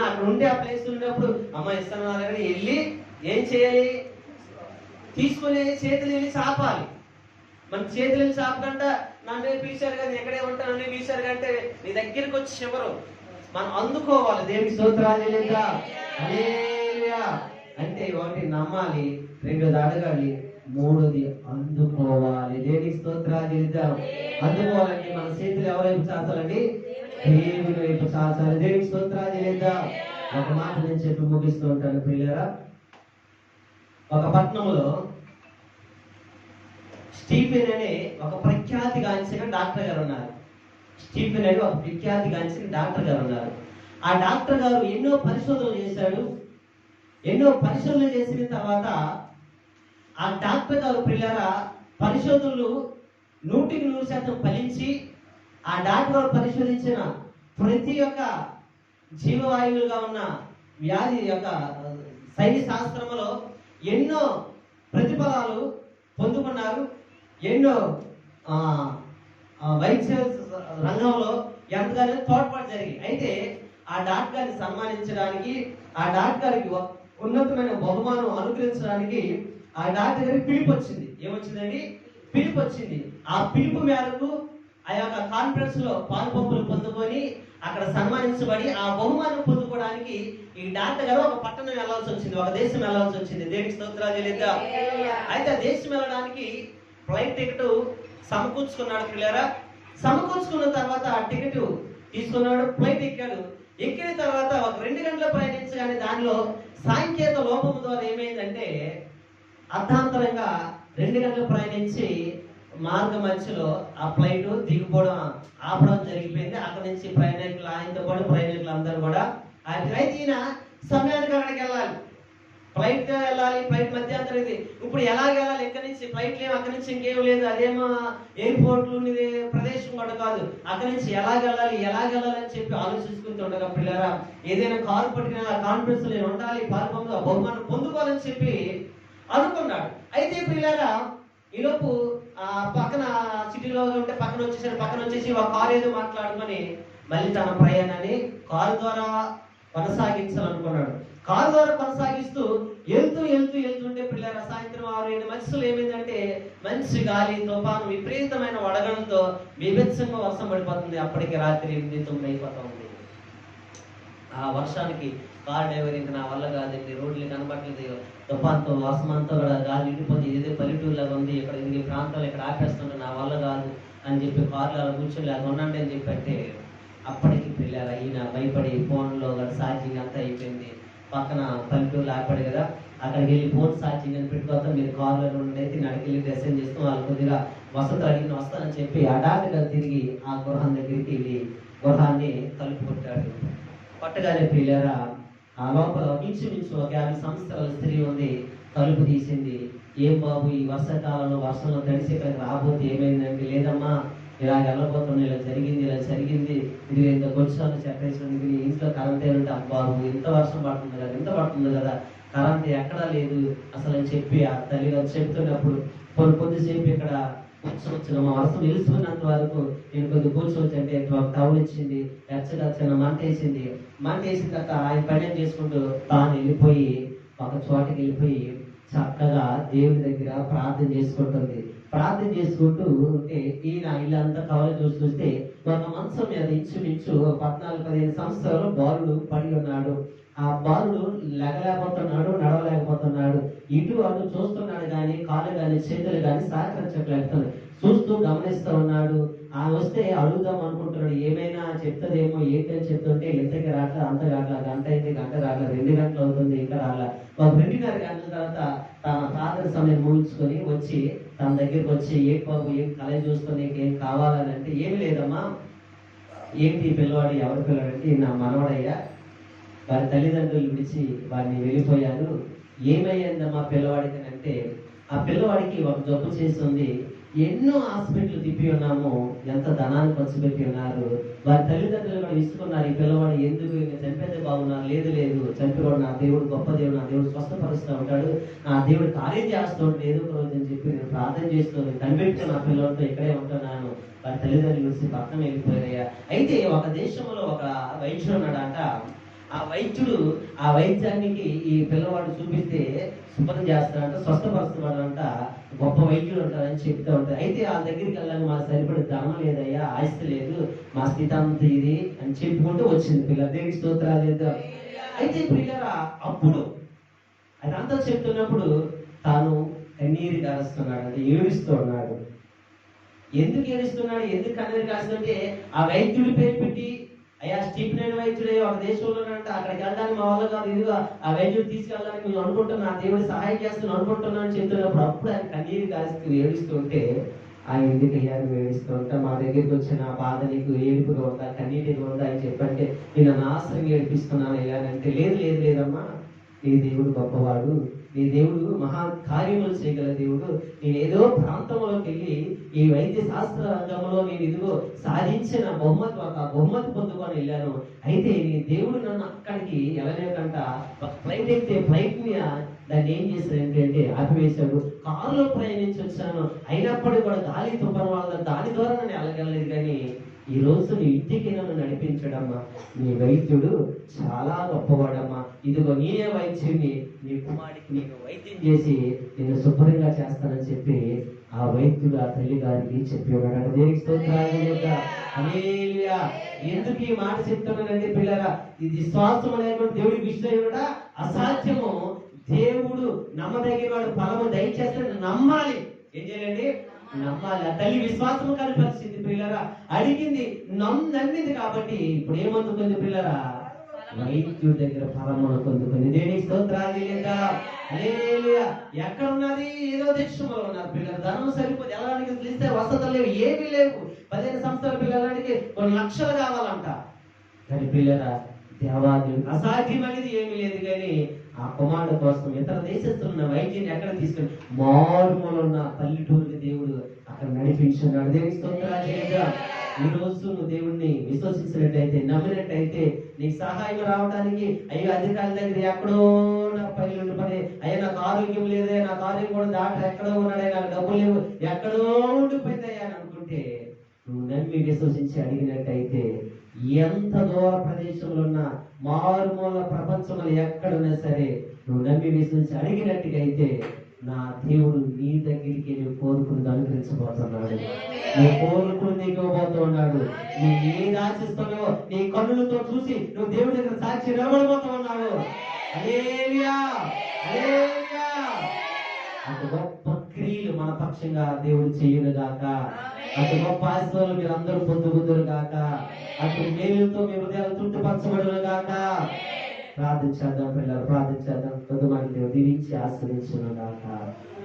అక్కడ ఉండి ఆ ప్లేస్ ఉన్నప్పుడు అమ్మ ఇస్తాను వెళ్ళి ఏం చేయాలి? తీసుకుని చేతులు వెళ్ళి చాపాలి. మన చేతులు వెళ్ళి చాపకుండా నన్ను పిలిచారు కదా, ఎక్కడే ఉంటాను, నన్ను పిలిచారు కంటే నీ దగ్గరికి వచ్చి చివరు మనం అందుకోవాలి. దేవుని స్తోత్రాలు చెల్లిద్దాం. హల్లెలూయా. అంటే 1 నమ్మాలి, 2 అడగాలి, 3 అందుకోవాలి. దేవుని స్తోత్రాలు చెల్లిద్దాం. అందుకోవాలంటే మన చేతులు ఎవరైపు చాచాలండి? దేవుని వైపు చాచాలి. దేవుని స్తోత్రాలు చెల్లిద్దాం. ఒక మాట నేను చెప్పి ముగిస్తూ ఉంటాను ప్రియులారా. ఒక పట్టణంలో స్టీఫెన్ అనే ఒక ప్రఖ్యాతిగాంచిన డాక్టర్ గారు ఉన్నారు. స్టీఫెన్ అనే ఒక ప్రఖ్యాతిగాంచిన డాక్టర్ గారు ఉన్నారు. ఆ డాక్టర్ గారు ఎన్నో పరిశోధనలు చేశాడు. ఎన్నో పరిశోధనలు చేసిన తర్వాత ఆ డాక్టర్ గారు పిల్లరా పరిశోధనలు 100% ఫలించి ఆ డాక్టర్ గారు పరిశోధించిన ప్రతి ఒక్క జీవవాయువులుగా ఉన్న వ్యాధి యొక్క సైన్స్ శాస్త్రంలో ఎన్నో ప్రతిఫలాలు పొందుకున్నారు. ఎన్నో వైద్య రంగంలో ఎంతగానో తోడ్పాటు జరిగింది. అయితే ఆ డాక్టర్ గారిని సన్మానించడానికి, ఆ డాక్టర్ గారికి ఉన్నతమైన బహుమానం అనుగ్రహించడానికి ఆ డాక్టర్ గారికి పిలుపు వచ్చింది. ఏమొచ్చిందండి? పిలుపు వచ్చింది. ఆ పిలుపు మేరకు ఆ యొక్క కాన్ఫరెన్స్ లో పాల్పంపులు పొందుకొని అక్కడ సన్మానించబడి ఆ బహుమానం పొందుకోవడానికి ఈ డాక్టర్ గారు ఒక పట్టణం వెళ్లాల్సి వచ్చింది, ఒక దేశం వెళ్లాల్సి వచ్చింది. దేవునికి స్తోత్రాలు లేదా. అయితే ఆ దేశం వెళ్ళడానికి ఫ్లైట్ టికెట్ సమకూర్చుకున్నాడు పిల్లరా. సమకూర్చుకున్న తర్వాత ఆ టికెట్ తీసుకున్నాడు, ఫ్లైట్ ఎక్కాడు. ఎక్కిన తర్వాత ఒక 2 గంటలు ప్రయాణించగానే దానిలో సాంకేత లోపం ద్వారా ఏమైందంటే అర్ధాంతరంగా 2 గంటలు ప్రయాణించి మార్గ మధ్యలో ఆ ఫ్లైట్ దిగిపోవడం ఆపడం జరిగిపోయింది. అక్కడి నుంచి ప్రయాణికులు, ఆయనతో పాటు ప్రయాణికులు అందరూ కూడా అయితే ఈయన సమయానికి అక్కడికి వెళ్ళాలి, ఫ్లైట్ వెళ్ళాలి. ఫ్లైట్ మధ్యాంతరం ఇది. ఇప్పుడు ఎలాగ వెళ్ళాలి? ఎక్కడి నుంచి ఫ్లైట్ లేవు, అక్కడి నుంచి ఇంకేం లేదు, అదేమో ఎయిర్పోర్ట్లు ప్రదేశం కూడా కాదు. అక్కడి నుంచి ఎలాగ వెళ్ళాలి అని చెప్పి ఆలోచించుకుంటుండగా పిల్లరా ఏదైనా కారు పట్టిన కాన్ఫరెన్స్ నేను ఉండాలి, పాల్పొందు బహుమానం పొందుకోవాలని చెప్పి అనుకున్నాడు. అయితే పిల్లరా ఈలోపు పక్కన సిటీలో ఉంటే పక్కన వచ్చేసి ఒక కారు ఏదో మాట్లాడుకొని మళ్ళీ తన ప్రయాణాన్ని కారు ద్వారా కొనసాగించాలనుకున్నాడు. కారు ద్వారా కొనసాగిస్తూ వెళ్తుంటే పిల్లల సాయంత్రం 6-7 మధ్యలో ఏమైందంటే మంచి గాలి, తుఫాను, విపరీతమైన వడగడంతో బీభత్సంగా వర్షం పడిపోతుంది. అప్పటికి రాత్రి 8-9 అయిపోతుంది. ఆ వర్షానికి కార్ డ్రైవర్ ఇంకా నా వల్ల కాదండి, రోడ్లు కనబట్టలేదు, తుఫాన్తో వర్షమంతా కూడా గాలి ఇండిపోతే ఏదో పల్లెటూరులాగా ఉంది, ఇక్కడ ఈ ప్రాంతాలు ఇక్కడ ఆపేస్తుంటే నా వల్ల కాదు అని చెప్పి కార్లు అలా కూర్చొని అలా ఉండండి అని చెప్పి అంటే అప్పటికి పిల్లలు ఈయన భయపడి ఫోన్లో ఛార్జింగ్ అంతా అయిపోయింది. పక్కన పల్లెటూరులో ఆపడి కదా, అక్కడికి వెళ్ళి ఫోన్ ఛార్జింగ్ అని పెట్టుకోవద్దాం, మీరు కార్లో ఉండైతే నడికెళ్ళి డ్రెస్సింగ్ చేస్తాం, వాళ్ళు కొద్దిగా వసతి అడిగిన వస్తానని చెప్పి ఆ డాక్టర్ తిరిగి ఆ గృహం దగ్గరికి వెళ్ళి గృహాన్ని తలుపు కొట్టాడు. కొట్టగానే పిల్లరా ఆ లోపల ఇంచుమించు ఒక 50 సంవత్సరాల స్త్రీ ఉంది. తలుపు తీసింది. ఏం బాబు ఈ వర్షాకాలంలో వర్షంలో తడిసి ఇక్కడికి రాబోతే ఏమైందండి? లేదమ్మా ఇలా వెళ్ళబోతున్నా, ఇలా జరిగింది, ఇది ఇంత గొచ్చాలు చెప్పేసినందుకు ఇంట్లో కరెంట్ ఏంటంటే అబ్బాబు ఇంత వర్షం పడుతుంది కదా కరెంట్ ఎక్కడా లేదు అసలు అని చెప్పి ఆ తల్లి గారు చెప్తున్నప్పుడు కొద్దిసేపు ఇక్కడ కూర్చోవచ్చిన వర్షం నిలుస్తున్నంత వరకు నేను కొద్ది కూర్చోవచ్చు అంటే టౌన్ ఇచ్చింది, చిన్న మంట వేసిన తర్వాత ఆయన పని చేసుకుంటూ తాను వెళ్ళిపోయి ఒక చోటకి వెళ్ళిపోయి చక్కగా దేవుని దగ్గర ప్రార్థన చేసుకుంటుంది. ప్రార్థన చేసుకుంటూ ఉంటే ఈయన ఇల్లంతా కవర్ చూస్తే ఒక మంచం మీద ఇంచుమించు 14-15 సంవత్సరాలు బాలుడు పడి ఉన్నాడు. ఆ బాలుడు లెగలేకపోతున్నాడు, నడవలేకపోతున్నాడు, ఇటు అటు చూస్తున్నాడు కానీ కాళ్ళు కానీ చేతులు కానీ సహకరించట్లేకపోతున్నాడు. చూస్తూ గమనిస్తూ ఉన్నాడు. ఆ వస్తే అడుగుదాం అనుకుంటున్నాడు, ఏమైనా చెప్తుందేమో. ఏంటని చెప్తుంటే ఇంతకి రాట్లా, అంత రాట్లా, గంట అయితే గంట రాట్లా, 2 గంటలు అవుతుంది ఇంకా రాట్లా. ఒక 2:30 గంటల తర్వాత తన ప్రార్థన సమయం ముగించుకొని వచ్చి తన దగ్గరికి వచ్చి ఏంటి బాబు ఏం కళ చూసుకొని ఏం కావాలని అంటే ఏమి లేదమ్మా, ఏంటి పిల్లవాడు, ఎవరి పిల్లవాడు అంటే నా మనవడయ్యా, వారి తల్లిదండ్రులు విడిచి వారిని వెళ్ళిపోయారు, ఏమయ్యిందమ్మా పిల్లవాడికి అంటే ఆ పిల్లవాడికి ఒక జబ్బు చేస్తుంది, ఎన్నో హాస్పిటల్ తిప్పి ఉన్నాము, ఎంత ధనాన్ని ఖర్చు పెట్టి ఉన్నారు, వారి తల్లిదండ్రులు కూడా ఇస్తున్నారు, ఈ పిల్లవాడు ఎందుకు చంపేదే బాగున్నారు, లేదు చంపేవాడు నా దేవుడు గొప్ప దేవుడు, నా దేవుడు స్వస్థపరుస్తూ ఉంటాడు, నా దేవుడు కార్యం చేస్తూ ఉంటాడు ఏదో ఒక రోజు అని చెప్పి నేను ప్రార్థన చేస్తూ కనిపెట్టుకుని నా పిల్లలతో ఇక్కడే ఉంటున్నాను. వారి తల్లిదండ్రులు వచ్చి పక్కన వెళ్ళిపోయారయ్యా. అయితే ఒక దేశంలో ఒక వైద్యుడు ఉన్నాడంట. ఆ వైద్యుడు ఆ వైద్యానికి ఈ పిల్లవాడు చూపిస్తే శుభ్రం చేస్తాడంట, స్వస్థపరుస్తాడంట, గొప్ప వైద్యుడు ఉంటారని చెప్తూ ఉంటారు. అయితే ఆ దగ్గరికి వెళ్ళాలి, మా సరిపడి ధనం లేదయ్యా, ఆస్తి లేదు, మా స్థితి అంత ఇది అని చెప్పుకుంటూ వచ్చింది పిల్ల. దేవుడి స్తోత్రాలు లేదు. అయితే పిల్లరా అప్పుడు అదంతా చెప్తున్నప్పుడు తాను కన్నీరు కారుస్తున్నాడు, అంటే ఏడుస్తూ ఉన్నాడు. ఎందుకు ఏడుస్తున్నాడు, ఎందుకు కన్నీరు కారుస్తుంటే ఆ వైద్యుడి పేరు పెట్టి అయ్యా స్టీఫెన్ వైద్యుడే ఒక దేశంలోనంట, అక్కడికి వెళ్ళడానికి మా వల్ల కాదు, ఇదిగో ఆ వైద్యుడు తీసుకెళ్ళడానికి నేను అనుకుంటున్నా, దేవుడు సహాయం చేస్తాను అనుకుంటున్నాను అని చెప్తున్నప్పుడు అప్పుడు ఆయన కన్నీరు కాస్తూ ఏడుస్తుంటే, ఆ ఎందుకు అయ్యాను ఏడుస్తూ ఉంటా, మా దగ్గరికి వచ్చిన బాధ నీకు ఏడుపుగా ఉందా, కన్నీటిగా ఉందా అని చెప్పంటే, నేను అనవసరంగా ఏడిపిస్తున్నాను అయ్యానంటే, లేదు లేదు లేదమ్మా, నీ దేవుడు గొప్పవాడు, నీ దేవుడు మహా కార్యములు చేయగల దేవుడు, నేను ఏదో ప్రాంతంలోకి వెళ్ళి ఈ వైద్య శాస్త్ర రంగంలో నేను ఇదిగో సాధించిన బహుమతి పొందుకొని వెళ్ళాను, అయితే నీ దేవుడు నన్ను అక్కడికి వెళ్ళలేకంట ఫ్లైట్ అయితే ఫ్లైట్ మీద దాన్ని ఏం చేశాడు ఏంటంటే ఆపివేశాడు, కారులో ప్రయాణించి వచ్చాను, అయినప్పటికీ కూడా గాలి తుఫాను వల్ల దాని ద్వారా నన్ను వెళ్ళగలేదు, కానీ ఈ రోజు నీ ఇంటికి నన్ను నడిపించడమ్మా, నీ వైద్యుడు చాలా గొప్పవాడమ్మా, ఇదిగో నేనే వైద్యుడిని, నీ కుమారుడికి నేను వైద్యం చేసి నేను శుభ్రంగా చేస్తానని చెప్పి ఆ వైద్యుడు ఆ తల్లి గారికి చెప్పి ఉన్నాడు. దేనికి స్తోత్రాలు. హల్లెలూయా. ఎందుకు ఈ మాట చెప్తున్నానంటే పిల్లరా, ఇది విశ్వాసం లేకుండా దేవుడికి విషయం అసాధ్యము. దేవుడు నమ్మదగిన వాడు, ఫలము దయచేస్తే నమ్మాలి. ఏం చేయాలండి? నమ్మాలి. ఆ తల్లి విశ్వాసము కనపరిచింది పిల్లరా, అడిగింది నమ్మింది కాబట్టి ఇప్పుడు ఏమందుకుంది పిల్లరా? వైద్యుడి దగ్గర ఫలమును పొందుకుంది. దేనికి స్తోత్రాలు. హల్లెలూయా. ఎక్కడ ఉన్నది? ఏదో దేశంలో ఉన్నారు పిల్లలు. ధనం సరిపోదు, వెళ్ళడానికి తెలిస్తే వసతులు లేవు, ఏమీ లేవు. 15 సంవత్సరాల పిల్లలకి కొన్ని లక్షలు కావాలంట. కానీ పిల్లరా, దేవాదేవునికి అసాధ్యమనేది ఏమీ లేదు. కానీ ఆ కుమారుడు కోసం ఇతర దేశస్తున్న వైద్యుని ఎక్కడ తీసుకుని మారుమూలున్న పల్లెటూరుకి దేవుడు అక్కడ నడిపించున్నాడు. దేవుని స్తోత్రాలు. ఈ రోజు నువ్వు దేవుడిని విశ్వసించినట్టయితే, నమ్మినట్టయితే నీకు సహాయం రావడానికి, అయ్యో అధికారుల దగ్గర ఎక్కడో నా పైలు పని, అయ్యా నాకు ఆరోగ్యం లేదే, నాకు ఆరోగ్యం కూడా డాక్టర్ ఎక్కడో ఉన్నాడే, నాకు డబ్బులు లేవు, ఎక్కడో ఉండిపోయిందయ్యా అని అనుకుంటే, నువ్వు నమ్మి విశ్వసించి అడిగినట్టయితే ఎంత దూర ప్రదేశంలో ఉన్న మారుమూల ప్రపంచంలో ఎక్కడున్నా సరే నువ్వు నమ్మి విశ్వసించి అడిగినట్టుగా అయితే నా దేవుడు నీ దగ్గరికి నువ్వు కోరుకుని అనుగ్రహించబోతున్నాడు. నీ కోరుకుని నీకు ఇవ్వబోతున్నాడు. నువ్వు ఏది ఆశిస్తున్నావో నీ కన్నులతో చూసి నువ్వు దేవుడి దగ్గర సాక్షి నిలబడబోతూ ఉన్నావు. హల్లెలూయా. హల్లెలూయా. అంత గొప్ప క్రియలు మన పక్షంగా దేవుడు చేయను గాక. అటు గొప్ప ఆశీర్వాదాలు మీరు అందరూ పొందుకుందరు గాక. అటు మేలుతో మీ హృదయాలు చుట్టుపరచబడును గాక. ప్రార్థించేద్దాం పిల్లలు, ప్రార్థించేద్దాం. కొద్దిమంది దేవుడు దీవించి ఆశీర్వదించును గాక.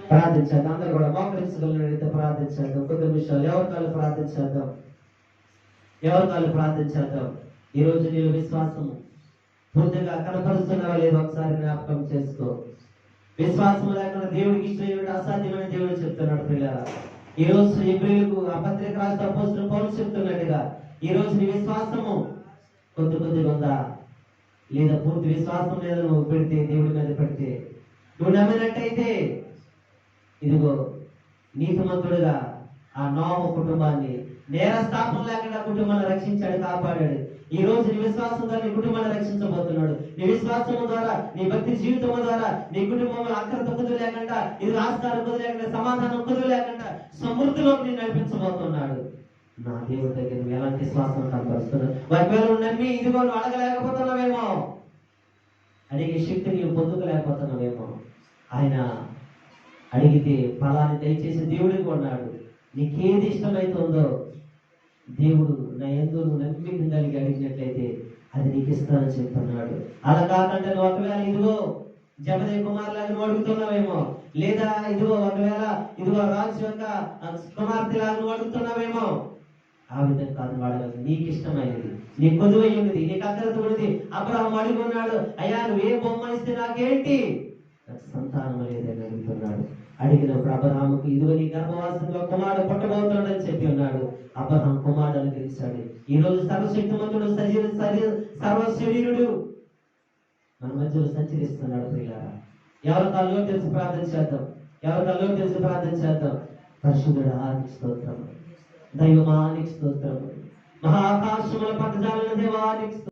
ప్రార్థించేద్దాం. అందరూ కూడా మోకరించగలిగినట్లయితే ప్రార్థించేద్దాం. కొద్ది నిమిషాలు ఎవరికాలు ప్రార్థించేద్దాం. ఎవరికాలు ప్రార్థించేద్దాం. ఈ రోజు నీళ్ళు విశ్వాసము పూర్తిగా కనపరుస్తున్నావా లేదు ఒకసారి జ్ఞాపకం చేసుకో. విశ్వాసం లేకుండా దేవుడికి ఇష్టం అసాధ్యమైన దేవుడు చెప్తున్నాడు పిల్లరా. ఈ రోజు హెబ్రీయులకు ఆ పత్రిక రాసిన అపోస్తలుడు పౌలు చెప్తున్నట్టుగా ఈ రోజు నీ విశ్వాసము కొద్దిగా ఉందా, లేదా పూర్తి విశ్వాసం మీద నువ్వు పెడితే, దేవుడి మీద పెడితే, నువ్వు నమ్మినట్టయితే ఇదిగో నీతిమంతుడుగా ఆ నోహు కుటుంబాన్ని నేరస్థాపన లేకుండా కుటుంబాన్ని రక్షించాడు, కాపాడాడు. ఈ రోజు నీ విశ్వాసం ద్వారా నీ కుటుంబాన్ని రక్షించబోతున్నాడు. నీ విశ్వాసం ద్వారా, నీ భక్తి జీవితం ద్వారా నీ కుటుంబంలో అక్కర కుదురు లేకుండా, ఇది ఆస్కారం కుదురు లేకుండా, సమాధానం కుదురు లేకుండా సమృద్ధిలోకి నేను నడిపించబోతున్నాడు. నా దేవుడి దగ్గర నువ్వు ఎలాంటి విశ్వాసం కనపరుస్తున్నావు? ఒకవేళ నమ్మి ఇదిగో నువ్వు అడగలేకపోతున్నావేమో, అడిగే శక్తి నీవు పొందుకోలేకపోతున్నావేమో, ఆయన అడిగితే ఫలాన్ని దయచేసి దేవుడికి ఉన్నాడు. నీకేది ఇష్టమైతుందో దేవుడు నా యందు నువ్వు నమ్మిక కలిగి అడిగినట్లయితే అది నీకు ఇస్తానని చెప్తున్నాడు. అలా కాకుండా నువ్వు ఒకవేళ ఇదిగో జబదయి కుమారులాగా నువ్వు అడుగుతున్నావేమో, లేదా ఇదిగో ఒకవేళ ఇదిగో రాజు యొక్క కుమార్తెలాగా నువ్వు అడుగుతున్నావేమో, ఆ విధంగా కాదు వాడగలదు. నీకు ఇష్టమైనది, నీ కొదువై ఉన్నది, నీకు అగ్రత ఉన్నది. అబ్రహాము అడుగున్నాడు, అయ్యా నువ్వు ఏ బొమ్మ ఇస్తే నాకేంటి, నాకు సంతానం లేదని అడుగుతున్నాడు. అడిగినప్పుడు అబ్రహాముకు ఇదిగో నీ గర్భవాసంలో కుమారుడు పుట్టబోతున్నాడని చెప్పి ఉన్నాడు. అబ్రహాం కుమారుడు అనుగ్రహించాడు. ఈ రోజు సర్వశక్తిమంతుడు సర్వశరీరుడు మన మధ్యలో సంచరిస్తున్నాడు. ప్రియులారా, ఎవరి కాల్లో తెలిసి ప్రార్థన చేద్దాం. ఎవరి కాల్లో తెలిసి ప్రార్థన చేద్దాం. పరిశుద్ధుడా నీకు స్తోత్రం, దైవమా నీకు స్తోత్రం, మహాకాశముల పట్టజాలన దేవా నీకు